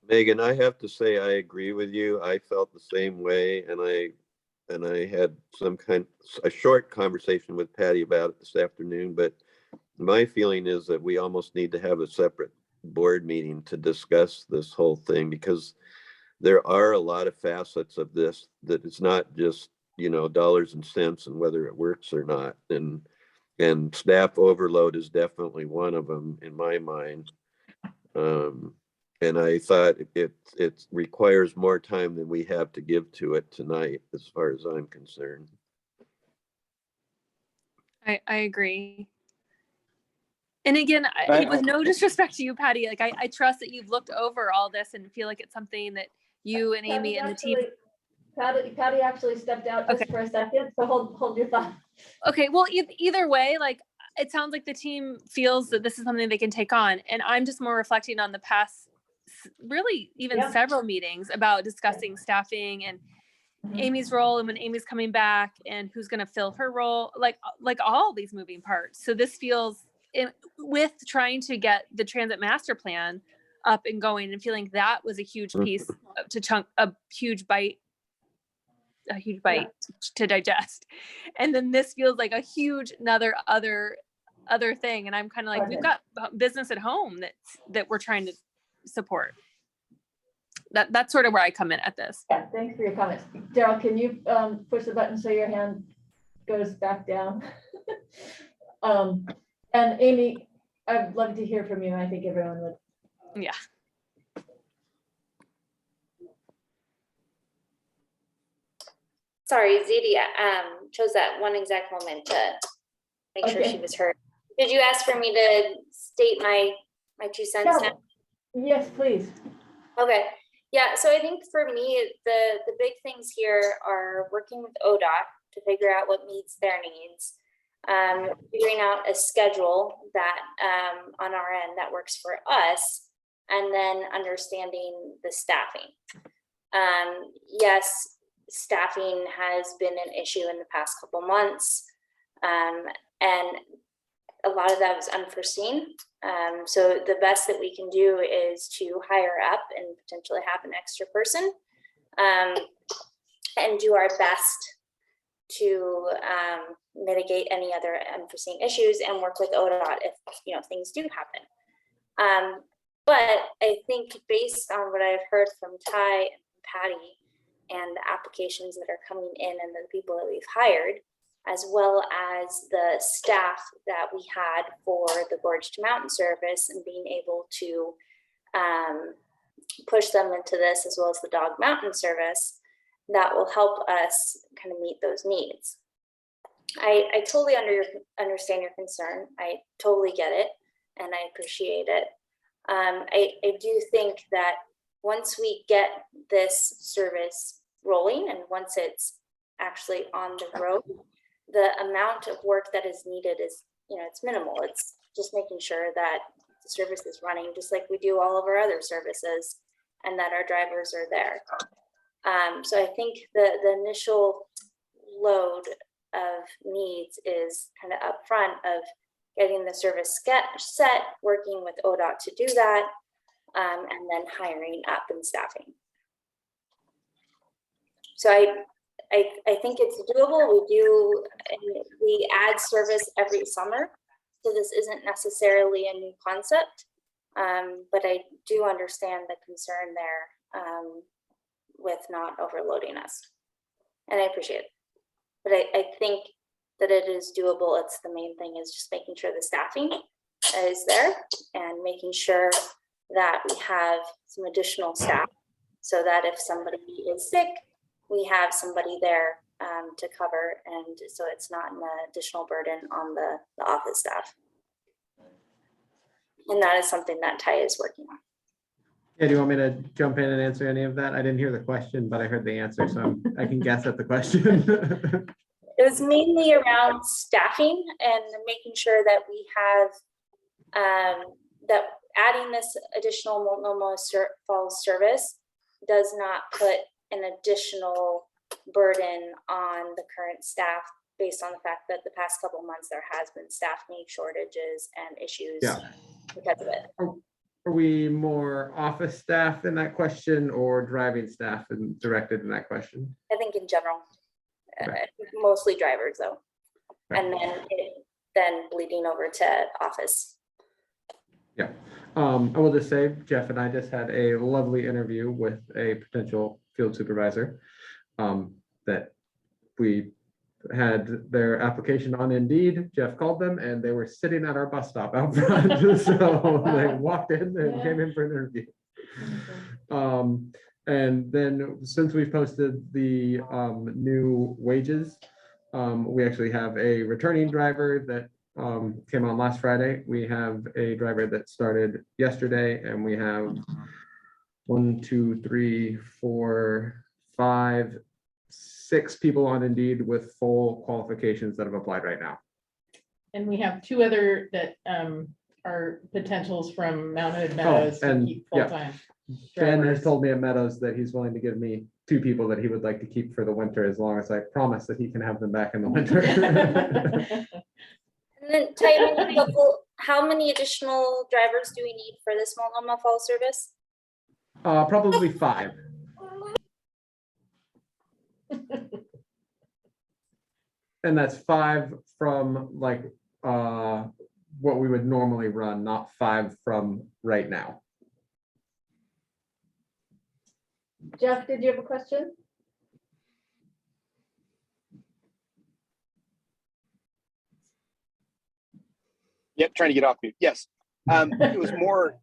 Megan, I have to say, I agree with you. I felt the same way, and I had a short conversation with Patty about it this afternoon, but my feeling is that we almost need to have a separate board meeting to discuss this whole thing, because there are a lot of facets of this, that it's not just, dollars and cents and whether it works or not. And staff overload is definitely one of them in my mind. And I thought it requires more time than we have to give to it tonight, as far as I'm concerned. I agree. And again, with no disrespect to you, Patty, like I trust that you've looked over all this and feel like it's something that you and Amy and the team. Patty actually stepped out just for a second, so hold your thought. Okay, well, either way, like it sounds like the team feels that this is something they can take on, and I'm just more reflecting on the past, really even several meetings about discussing staffing and Amy's role, and when Amy's coming back and who's going to fill her role, like all these moving parts. So this feels with trying to get the transit master plan up and going and feeling that was a huge piece a huge bite to digest. And then this feels like a huge other thing. And I'm kind of like, we've got business at home that we're trying to support. That's sort of where I come in at this. Yeah, thanks for your comments. Daryl, can you push the button so your hand goes back down? And Amy, I'd love to hear from you. I think everyone would. Yeah. Sorry, Ziti chose that one exact moment to make sure she was heard. Did you ask for me to state my 2 cents now? Yes, please. Okay. Yeah, so I think for me, the big things here are working with ODOT to figure out what meets their needs, figuring out a schedule that on our end that works for us, and then understanding the staffing. Yes, staffing has been an issue in the past couple months, and a lot of that was unforeseen. So the best that we can do is to hire up and potentially have an extra person, and do our best to mitigate any other unforeseen issues and work with ODOT if things do happen. But I think based on what I've heard from Ty and Patty and the applications that are coming in and the people that we've hired, as well as the staff that we had for the Gorge to Mountain service and being able to push them into this, as well as the Dog Mountain service, that will help us kind of meet those needs. I totally understand your concern. I totally get it, and I appreciate it. I do think that once we get this service rolling and once it's actually on the road, the amount of work that is needed is, it's minimal. It's just making sure that the service is running just like we do all of our other services, and that our drivers are there. So I think the initial load of needs is kind of upfront of getting the service set, working with ODOT to do that, and then hiring up and staffing. So I think it's doable. We add service every summer, so this isn't necessarily a new concept, but I do understand the concern there with not overloading us, and I appreciate it. But I think that it is doable. It's the main thing is just making sure the staffing is there and making sure that we have some additional staff so that if somebody is sick, we have somebody there to cover, and so it's not an additional burden on the office staff. And that is something that Ty is working on. Yeah, do you want me to jump in and answer any of that? I didn't hear the question, but I heard the answer, so I can guess at the question. It was mainly around staffing and making sure that we have, that adding this additional Multnomah Falls service does not put an additional burden on the current staff based on the fact that the past couple of months there has been staff need shortages and issues Yeah. because of it. Are we more office staff in that question or driving staff and directed in that question? I think in general, Okay. mostly drivers though, Okay. and then bleeding over to office. Yeah, I will just say Jeff and I just had a lovely interview with a potential field supervisor. That we had their application on Indeed. Jeff called them and they were sitting at our bus stop out front. So they walked in and came in for an interview. And then since we've posted the new wages, we actually have a returning driver that came on last Friday. We have a driver that started yesterday, and we have 1, 2, 3, 4, 5, 6 people on Indeed with full qualifications that have applied right now. And we have 2 other that are potentials from Mount Hood Meadows to and keep yeah. full-time. Ben has drivers. told me at Meadows that he's willing to give me 2 people that he would like to keep for the winter, as long as I promise that he can have them back in the winter. And then Ty, how many additional drivers do we need for this Multnomah Falls service? Probably 5. And that's 5 from like what we would normally run, not 5 from right now. Jeff, did you have a question? Yep, trying to get off mute. Yes. It was more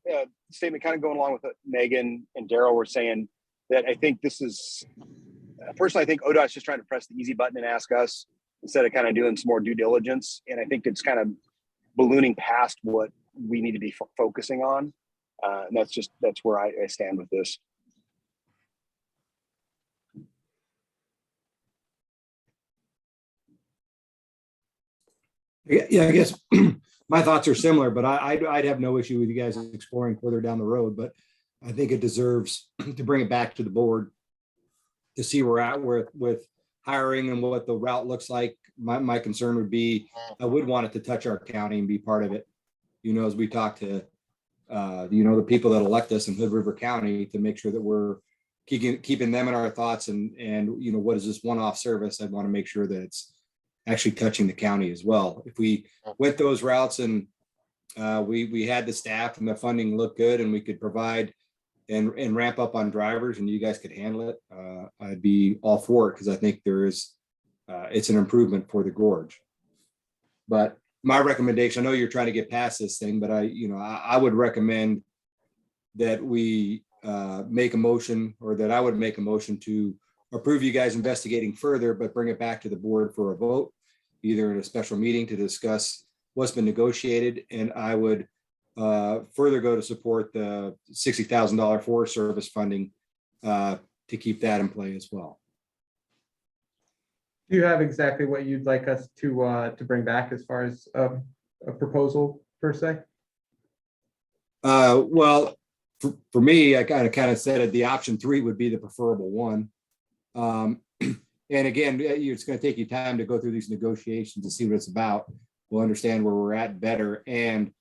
statement kind of going along with what Megan and Daryl were saying, that I think this is, personally, I think ODOT is just trying to press the easy button and ask us instead of kind of doing some more due diligence. And I think it's kind of ballooning past what we need to be focusing on. And that's where I stand with this. Yeah, I guess my thoughts are similar, but I'd have no issue with you guys exploring further down the road, but I think it deserves to bring it back to the board to see where we're at with hiring and what the route looks like. My concern would be, I would want it to touch our county and be part of it. You know, as we talk to, the people that elect us in Hood River County, to make sure that we're keeping them in our thoughts and, what is this one-off service? I'd want to make sure that it's actually touching the county as well. If we went those routes and we had the staff and the funding look good and we could provide and ramp up on drivers and you guys could handle it, I'd be all for it, because I think there is, it's an improvement for the gorge. But my recommendation, I know you're trying to get past this thing, but I would recommend that we make a motion, or that I would make a motion to approve you guys investigating further, but bring it back to the board for a vote, either in a special meeting to discuss what's been negotiated. And I would further go to support the $60,000 Forest Service funding to keep that in play as well. Do you have exactly what you'd like us to bring back as far as a proposal per se? Well, for me, I kind of said it, the option 3 would be the preferable one. And again, it's going to take you time to go through these negotiations to see what it's about. We'll understand where we're at better, and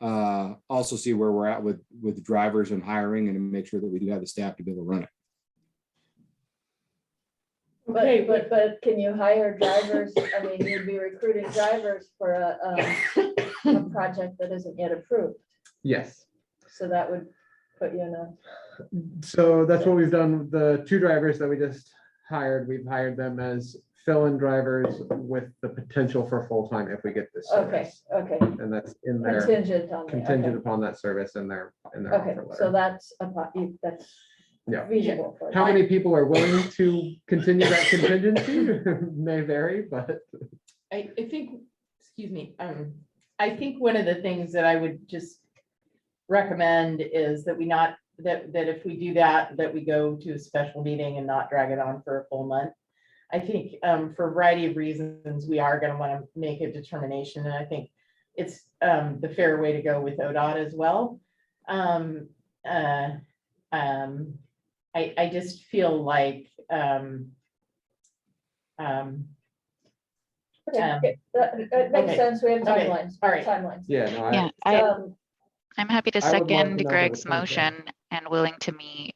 also see where we're at with drivers and hiring, and make sure that we do have the staff to be able to run it. But can you hire drivers? I mean, you'd be recruiting drivers for a project that isn't yet approved. Yes. So that would put you in a. So that's what we've done. The 2 drivers that we just hired, we've hired them as fill-in drivers with the potential for full-time if we get this service. Okay. And that's in there, Contingent on. contingent upon that service in their Okay, offer so letter. that's Yeah. feasible for. How many people are willing to continue that contingency may vary, but I think, excuse me, I think one of the things that I would just recommend is that we not that if we do that, that we go to a special meeting and not drag it on for a full month. I think for a variety of reasons, we are gonna wanna make a determination, and I think it's the fair way to go with ODOT as well. I just feel like Okay, that makes okay, sense. We have okay, timelines. all right. Timelines. Yeah, no, Yeah, I'm happy to I would love to know second by Greg's the 23rd. motion and willing to meet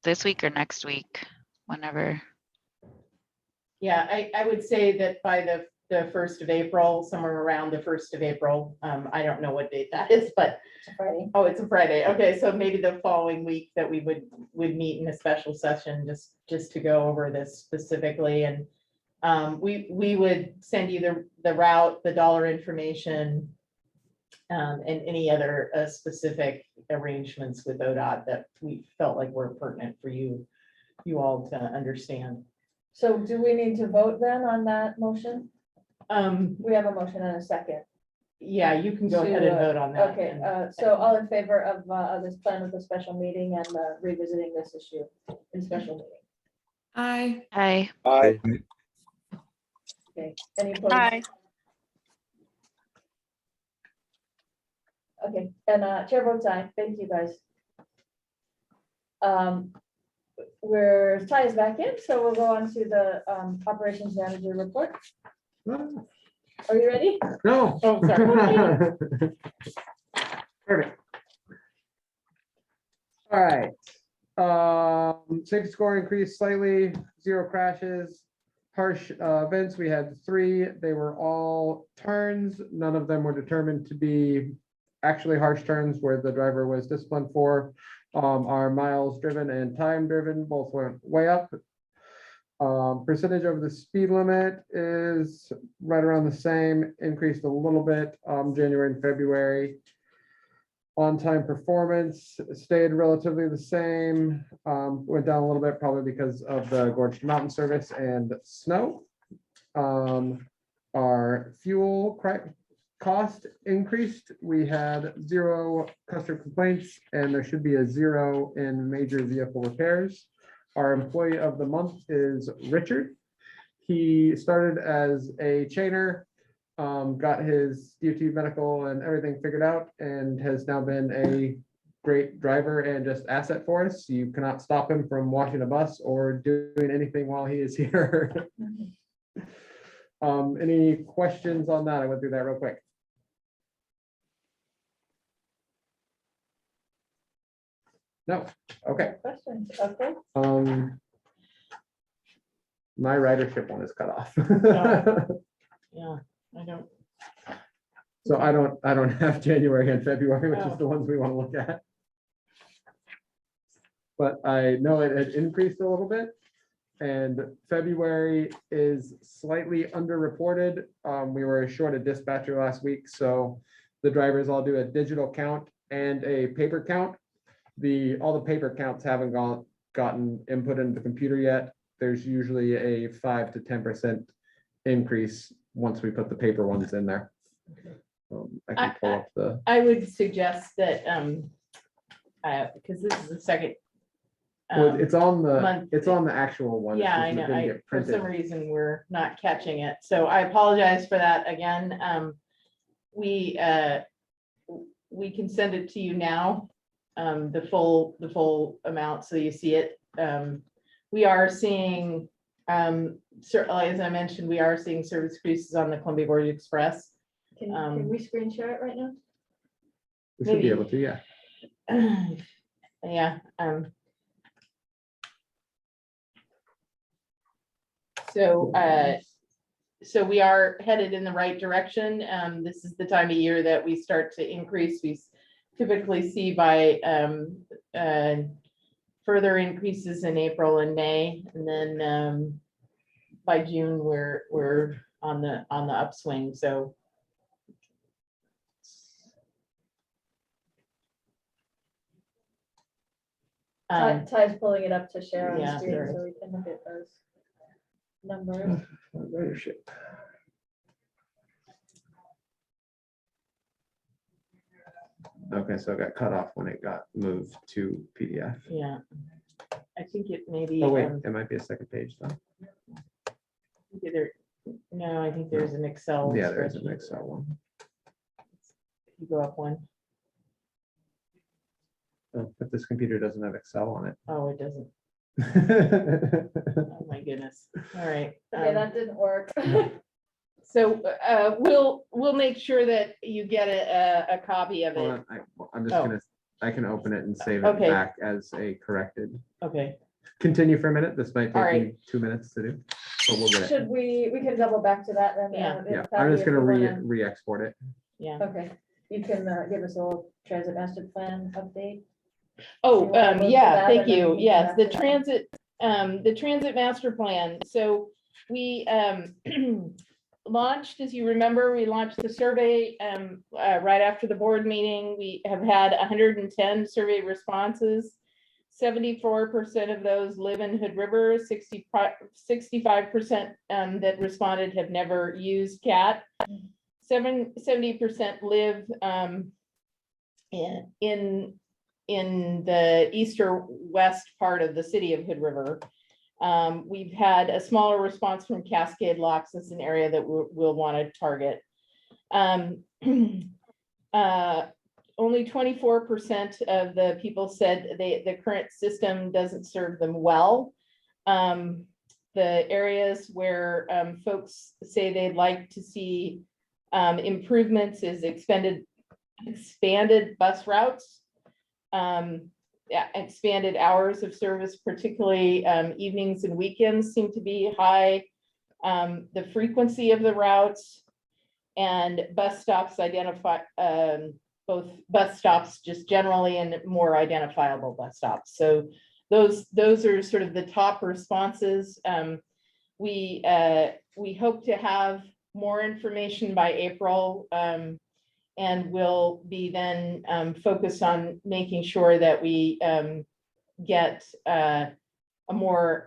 this week or next week, whenever. Yeah, I would say that by the 1st of April, somewhere around the 1st of April, I don't know what date that is, but, It's a Friday. oh, it's a Friday. Okay, so maybe the following week that we would meet in a special session, just to go over this specifically. And we would send you the route, the dollar information, and any other specific arrangements with ODOT that we felt like were pertinent for you all to understand. So do we need to vote then on that motion? We have a motion and a second. Yeah, you can go ahead and vote on that. Okay, and- so all in favor of this plan with a special meeting and revisiting this issue in special meeting? Aye. Hi. Aye. Okay, any opposed? Aye. Okay, and chair votes aye. Thank you, guys. Where Ty is back in, so we'll go on to the operations manager report. Are you ready? No. Oh, sorry. Perfect. All right. Safety score increased slightly, 0 crashes. Harsh events, we had 3. They were all turns. None of them were determined to be actually harsh turns where the driver was disciplined for. Our miles driven and time driven both went way up. Percentage over the speed limit is right around the same, increased a little bit, January and February. On-time performance stayed relatively the same, went down a little bit probably because of the Gorge to Mountain service and snow. Our fuel cost increased. We had 0 customer complaints and there should be a 0 in major vehicle repairs. Our employee of the month is Richard. He started as a chainer, got his DOT medical and everything figured out, and has now been a great driver and just asset for us. You cannot stop him from washing a bus or doing anything while he is here. Any questions on that? I went through that real quick. No, okay. Questions? Okay. My ridership one is cut off. Yeah, I don't. So I don't have January and February, which is the ones we want to look at. But I know it had increased a little bit. And February is slightly underreported. We were short a dispatcher last week, so the drivers all do a digital count and a paper count. All the paper counts haven't gotten input into the computer yet. There's usually a 5 to 10% increase once we put the paper ones in there. I can pull up the. I would suggest that, because this is the second. Well, it's on month. the actual one. it's Yeah, just I it know. didn't get For some printed. reason, we're not catching it. So I apologize for that again. We can send it to you now, the full amount, so you see it. We are seeing, certainly, as I mentioned, we are seeing service increases on the Columbia Gorge Express. Can we screen share it right now? We should be maybe. able to, yeah. Yeah. So we are headed in the right direction. This is the time of year that we start to increase. We typically see by further increases in April and May, and then by June, we're on the upswing, so. Ty's pulling it up to share on the Yeah, screen sorry. so we can look at those numbers. Ridership. Okay, so it got cut off when it got moved to PDF. Yeah. I think it may be. Oh, wait, it might be a second page though. Either, no, I think there's an Excel. Yeah, there is an spreadsheet. Excel one. If you go up one. Oh, but this computer doesn't have Excel on Oh, it doesn't. it. Oh, my goodness. All right. Okay, that didn't work. So we'll make sure that you get a copy of Hold it. on, I'm just Oh. gonna, I can open it and save it Okay. back as a corrected. Okay. Continue for a minute. This might All take right. me 2 minutes to do, but we'll get it. Should we can double back to that then? Yeah. Yeah, if I'm just if gonna we wanna- re-export it. Yeah. Okay, you can give us a little transit master plan update. Oh, You wanna move to yeah, that, thank and then you. we can Yes, come the back to that? transit master plan. So we launched, as you remember, we launched the survey right after the board meeting. We have had 110 survey responses. 74% of those live in Hood River, 65% that responded have never used CAT. 70% live in the east or west part of the city of Hood River. We've had a smaller response from Cascade Locks. That's an area that we'll want to target. Only 24% of the people said the current system doesn't serve them well. The areas where folks say they'd like to see improvements is expanded bus routes, expanded hours of service, particularly evenings and weekends seem to be high. The frequency of the routes and bus stops identify both bus stops just generally and more identifiable bus stops. So those are sort of the top responses. We hope to have more information by April, and we'll be then focused on making sure that we get a more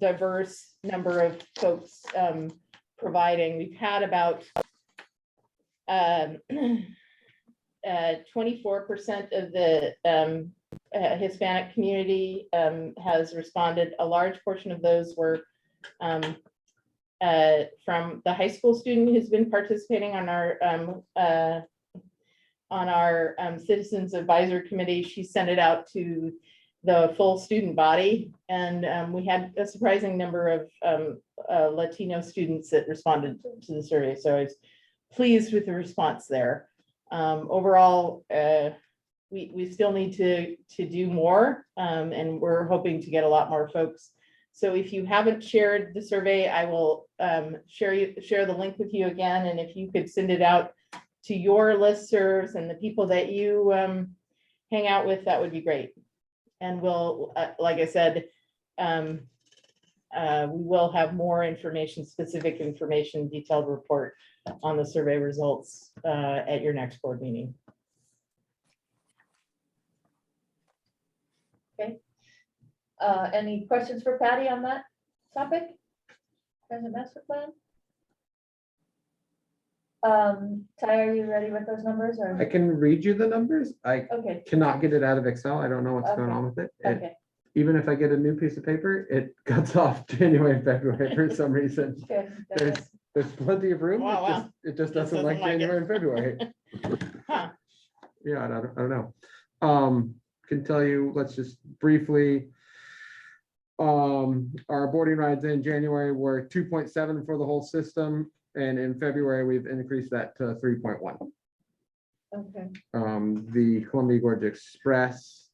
diverse number of folks providing. We've had about 24% of the Hispanic community has responded. A large portion of those were from the high school student who's been participating on our Citizens Advisor Committee. She sent it out to the full student body, and we had a surprising number of Latino students that responded to the survey. So I was pleased with the response there. Overall, we still need to do more, and we're hoping to get a lot more folks. So if you haven't shared the survey, I will share the link with you again, and if you could send it out to your listservs and the people that you hang out with, that would be great. And we'll, like I said, we will have more information, specific information, detailed report on the survey results at your next board meeting. Okay. Any questions for Patty on that topic? Transit master plan? Ty, are you ready with those numbers I or? can read you the numbers. I Okay, cannot get it out of Excel. I don't know what's going on with it. okay, Even if I get a new piece of paper, it cuts off January and February for some reason. good. There's plenty of room. Wow, It just Just doesn't like doesn't like it. January and February. Huh. Yeah, I don't know. Can tell you, let's just briefly. Our boarding rides in January were 2.7 for the whole system. And in February, we've increased that to 3.1. Okay, The Columbia Gorge Express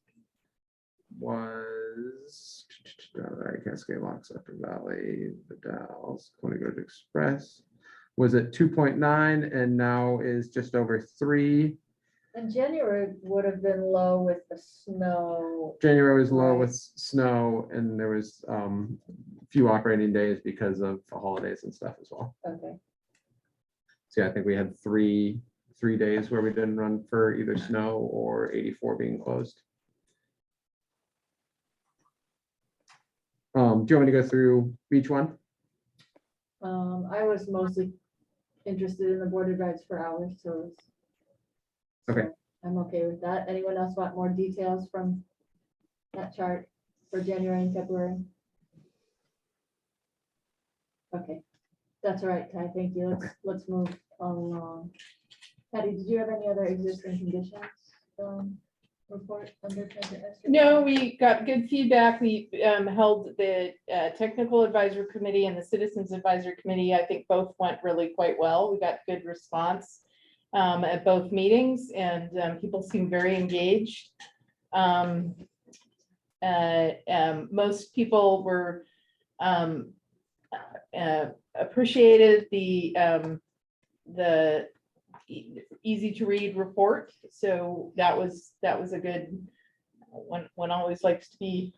was, Cascade Locks, Upper Valley, the Dalles, Columbia Gorge Express was at 2.9 and now is just over 3. and January would have been low with the snow. January was low Right. with snow and there was few operating days because of the holidays and stuff as well. Okay, So yeah, I think we had three days where we didn't run for either snow or 84 being closed. Do you want me to go through each one? I was mostly interested in the boarded rides for hours service. Okay. So I'm okay with that. Anyone else want more details from that chart for January and February? Okay, that's all right, Ty, thank you. Let's move along. Patty, did you have any other existing conditions? Report under transit master No, plan? we got good feedback. We held the technical advisory committee and the citizens advisory committee. I think both went really quite well. We got good response at both meetings, and people seem very engaged. Most people were appreciated the easy to read report. So that was a good one. Always likes to be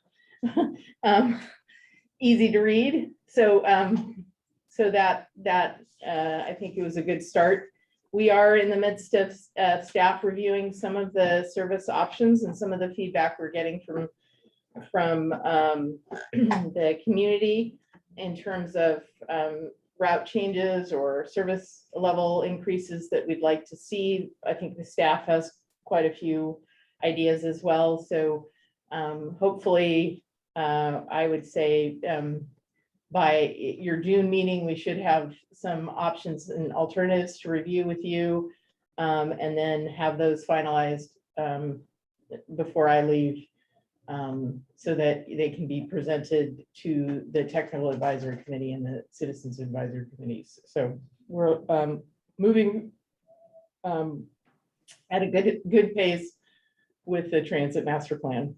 easy to read. So that I think it was a good start. We are in the midst of staff reviewing some of the service options and some of the feedback we're getting from the community in terms of route changes or service level increases that we'd like to see. I think the staff has quite a few ideas as well. So hopefully, I would say by your June meeting, we should have some options and alternatives to review with you, and then have those finalized before I leave, so that they can be presented to the technical advisory committee and the citizens advisory committees. So we're moving at a good pace with the transit master plan.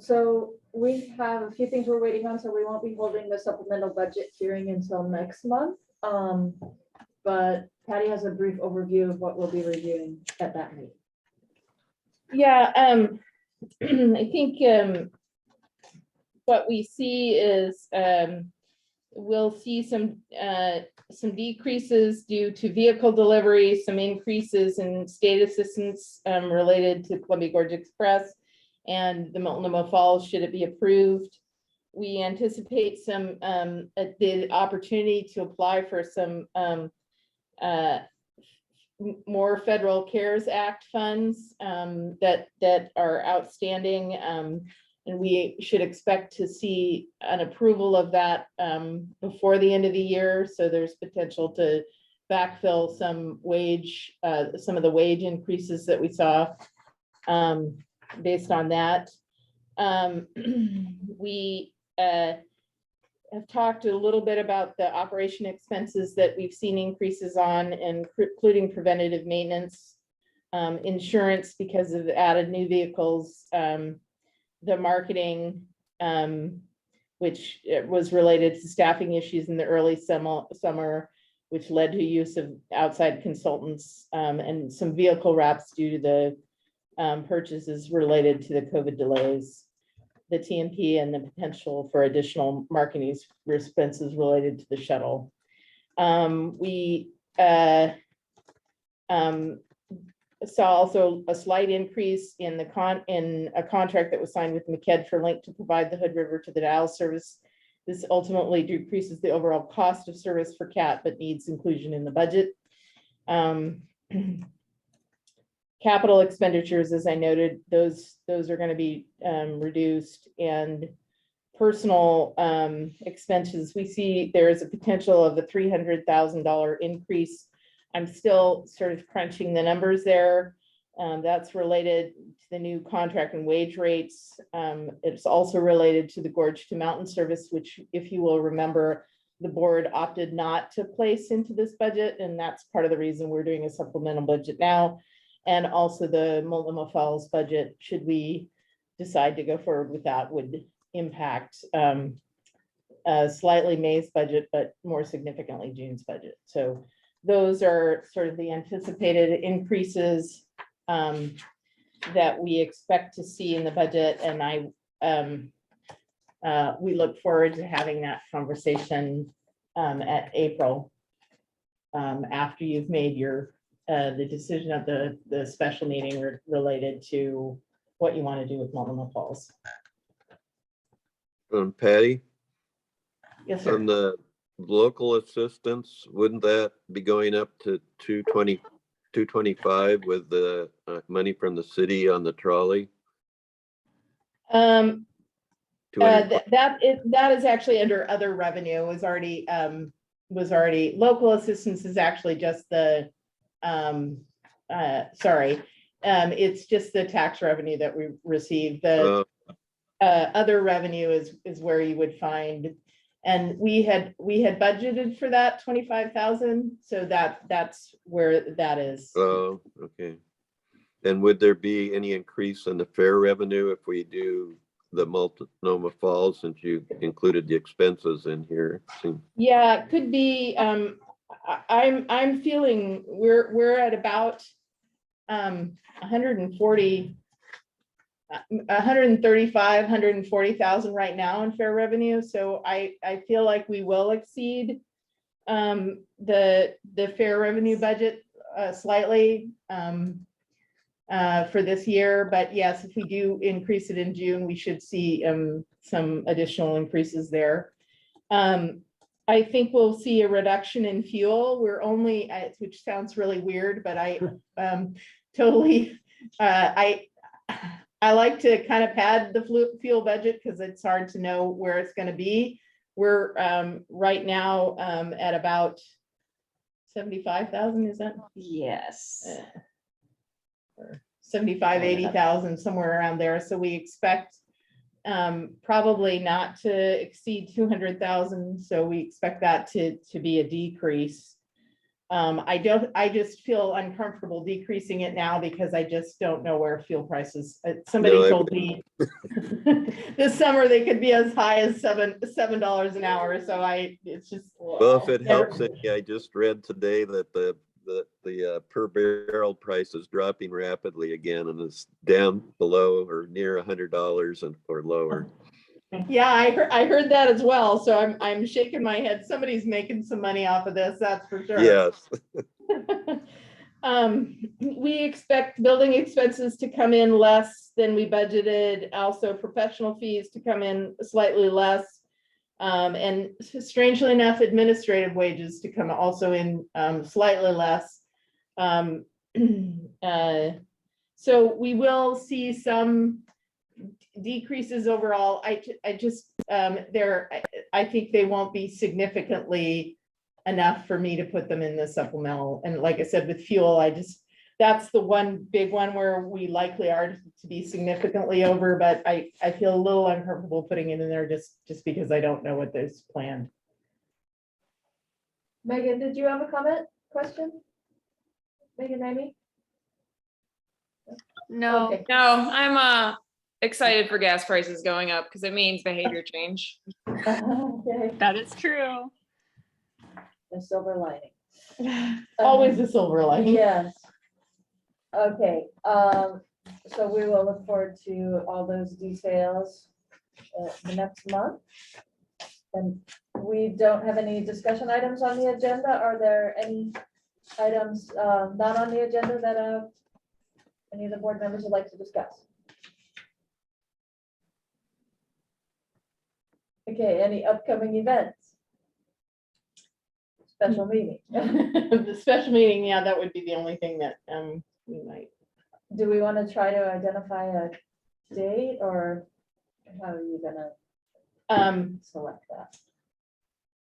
So we have a few things we're waiting on, so we won't be holding the supplemental budget hearing until next month. But Patty has a brief overview of what we'll be reviewing at that meeting. Yeah, I think what we see is we'll see some decreases due to vehicle delivery, some increases in state assistance related to Columbia Gorge Express and the Multnomah Falls, should it be approved. We anticipate some the opportunity to apply for some more federal CARES Act funds that are outstanding, and we should expect to see an approval of that before the end of the year. So there's potential to backfill some some of the wage increases that we saw based on that. We have talked a little bit about the operation expenses that we've seen increases on, including preventative maintenance, insurance because of added new vehicles, the marketing, which was related to staffing issues in the early summer, which led to use of outside consultants, and some vehicle wraps due to the purchases related to the COVID delays, the TMP, and the potential for additional marketing expenses related to the shuttle. We saw also a slight increase in a contract that was signed with McKed for Link to provide the Hood River to the Dalles service. This ultimately decreases the overall cost of service for CAT, but needs inclusion in the budget. Capital expenditures, as I noted, those are going to be reduced, and personal expenses, we see there is a potential of a $300,000 increase. I'm still sort of crunching the numbers there. That's related to the new contract and wage rates. It's also related to the Gorge to Mountain service, which, if you will remember, the board opted not to place into this budget, and that's part of the reason we're doing a supplemental budget now. And also the Multnomah Falls budget, should we decide to go forward with that, would impact slightly May's budget, but more significantly June's budget. So those are sort of the anticipated increases that we expect to see in the budget. And we look forward to having that conversation at April, after you've made the decision of the special meeting related to what you want to do with Multnomah Falls. Patty, Yes, sir. on the local assistance, wouldn't that be going up to 225 with the money from the city on the trolley? 200 That is actually under other revenue, was already, local assistance is actually just the, it's just the tax revenue that we receive. The other revenue is where you would find, and we had budgeted for that 25,000, so that's where that is. Oh, okay. And would there be any increase in the fair revenue if we do the Multnomah Falls, since you included the expenses in here? Yeah, it could be, I'm feeling we're at about 140, 135, 140,000 right now in fair revenue. So I feel like we will exceed the fair revenue budget slightly for this year. But yes, if we do increase it in June, we should see some additional increases there. I think we'll see a reduction in fuel. We're only, which sounds really weird, but I totally, I like to kind of pad the fuel budget because it's hard to know where it's going to be. We're right now at about 75,000, is that? Yes. 75, 80,000, somewhere around there. So we expect probably not to exceed 200,000. So we expect that to be a decrease. I just feel uncomfortable decreasing it now because I just don't know where fuel prices. Somebody told me this summer they could be as high as $7 an hour. So it's just. Well, if it helps any, I just read today that the per barrel price is dropping rapidly again and is down below or near $100 or lower. Yeah, I heard that as well. So I'm shaking my head. Somebody's making some money off of this, that's for sure. Yes. We expect building expenses to come in less than we budgeted. Also, professional fees to come in slightly less. And strangely enough, administrative wages to come also in slightly less. So we will see some decreases overall. I think they won't be significantly enough for me to put them in the supplemental. And like I said, with fuel, that's the one big one where we likely are to be significantly over, but I feel a little uncomfortable putting it in there just because I don't know what there's planned. Megan, did you have a question? Megan, Amy? No. Okay. No, I'm excited for gas prices going up because it means behavior change. Okay, That is true. the silver lining. Always a silver lining. Yes. Okay, so we will look forward to all those details the next month. And we don't have any discussion items on the agenda. Are there any items not on the agenda that any of the board members would like to discuss? Okay, any upcoming events? Special meeting? The special meeting, yeah, that would be the only thing that we might. Do we want to try to identify a date, or how are you gonna select that?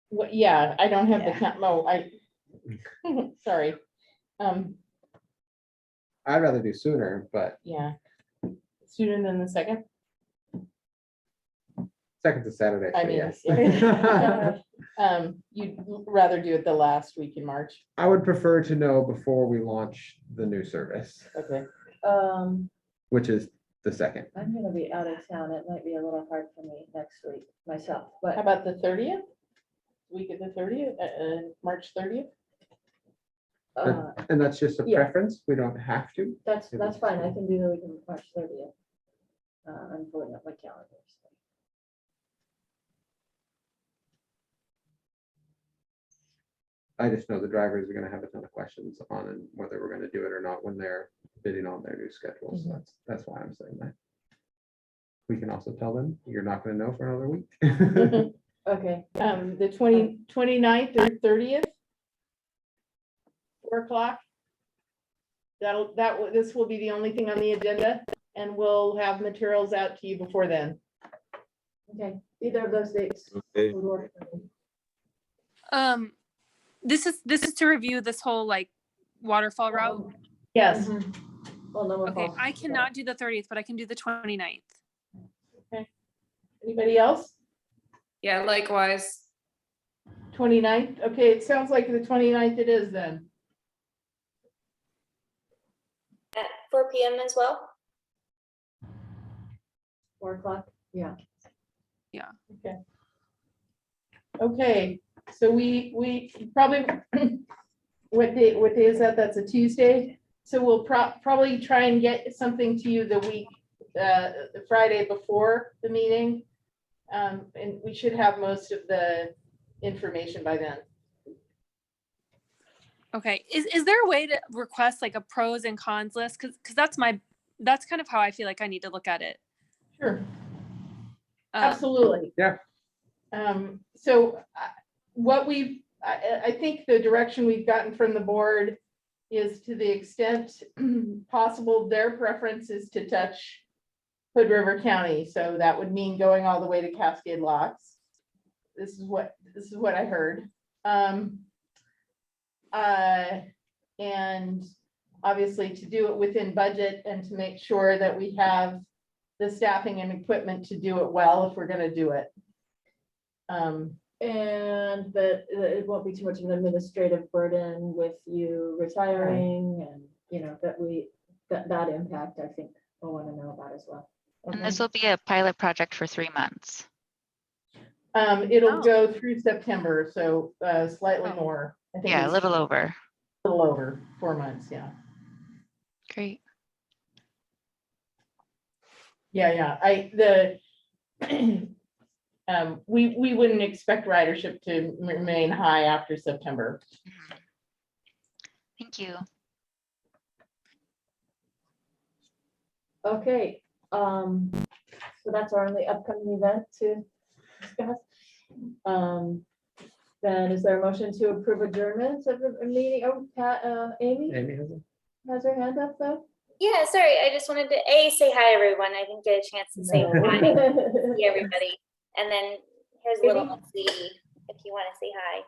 What, yeah, I don't have the time. No, sorry. I'd rather do sooner, but Yeah. Sooner than the second? second's a Saturday, I so mean, yes. yeah. You'd rather do it the last week in March? I would prefer to know before we launch the new service, Okay. which is the second. I'm gonna be out of town. It might be a little hard for me next week myself, How but about the 30th? Week of the 30th, March 30th? And that's just a yeah. preference. We don't have to. that's fine. I can do the week of March 30th. I'm pulling up my calendar. so. I just know the drivers are gonna have a ton of questions on and whether we're gonna do it or not when they're bidding on their new schedules. So that's why I'm saying that. We can also tell them, you're not gonna know for another week. Okay, The 29th or 30th? 4 o'clock? This will be the only thing on the agenda, and we'll have materials out to you before then. okay, either of those dates. Okay. would work for me. This is to review this whole like waterfall route. Yes, Mhm. Well, no more Okay, falls. I cannot do the 30th, but I can do the 29th. anybody else? Yeah, likewise. 29th. Okay, it sounds like the 29th it is then. At 4 PM as well? 4 o'clock, yeah. Okay, so we probably, what day is that? That's a Tuesday. So we'll probably try and get something to you the week, the Friday before the meeting. And we should have most of the information by then. Okay, is there a way to request like a pros and cons list? Because that's kind of how I feel like I need to look at it. Sure. Um, Absolutely. Yeah. So what I think the direction we've gotten from the board is, to the extent possible, their preference is to touch Hood River County. So that would mean going all the way to Cascade Locks. This is what I heard. And obviously to do it within budget and to make sure that we have the staffing and equipment to do it well if we're gonna do it. And that it won't be too much of an administrative burden with you retiring and, you know, that impact, I think we'll want to know about as well. And this will be a pilot project for 3 months. It'll Oh. go through September, so slightly Oh. more. I think Yeah, a it's little over. a little over 4 months, yeah. Great. Yeah, we wouldn't expect ridership to remain high after September. Mhm. Thank you. Okay, so that's our only upcoming event to discuss. Then is there a motion to approve adjournment of the meeting? Oh, Amy Amy has has her hand up though. Yeah, sorry, I just wanted to say hi, everyone. I didn't get a chance to say hi, see everybody. And then here's a little Elsie, if you want to say hi.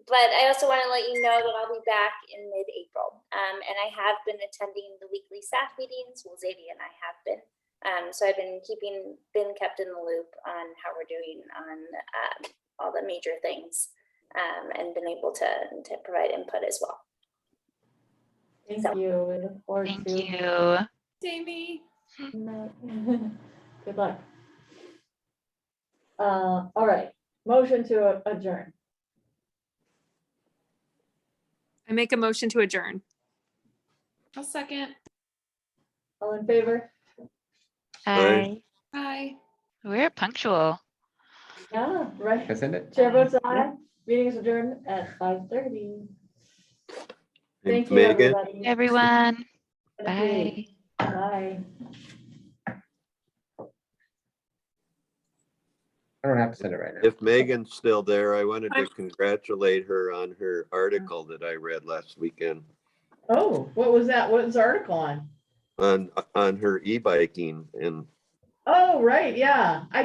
But I also want to let you know that I'll be back in mid-April. And I have been attending the weekly staff meetings. Well, Zadie and I have been. So I've been kept in the loop on how we're doing on all the major things, and been able to provide input as well. Thank you. We look forward Thank to. you. Amy. Good luck. All right, motion to adjourn. I make a motion to adjourn. I'll second. All in favor? Hi. Bye. We're punctual. Yeah, right. Send it. Chair votes aye. Meeting is adjourned at 5:30. Thank you, Megan, everybody. Everyone. Thank you. Bye. Bye. I don't have to send it right now. if Megan's still there, I wanted to congratulate her on her article that I read last weekend Oh, what was that? What was the article on? on her e-biking, and Oh, right, yeah. I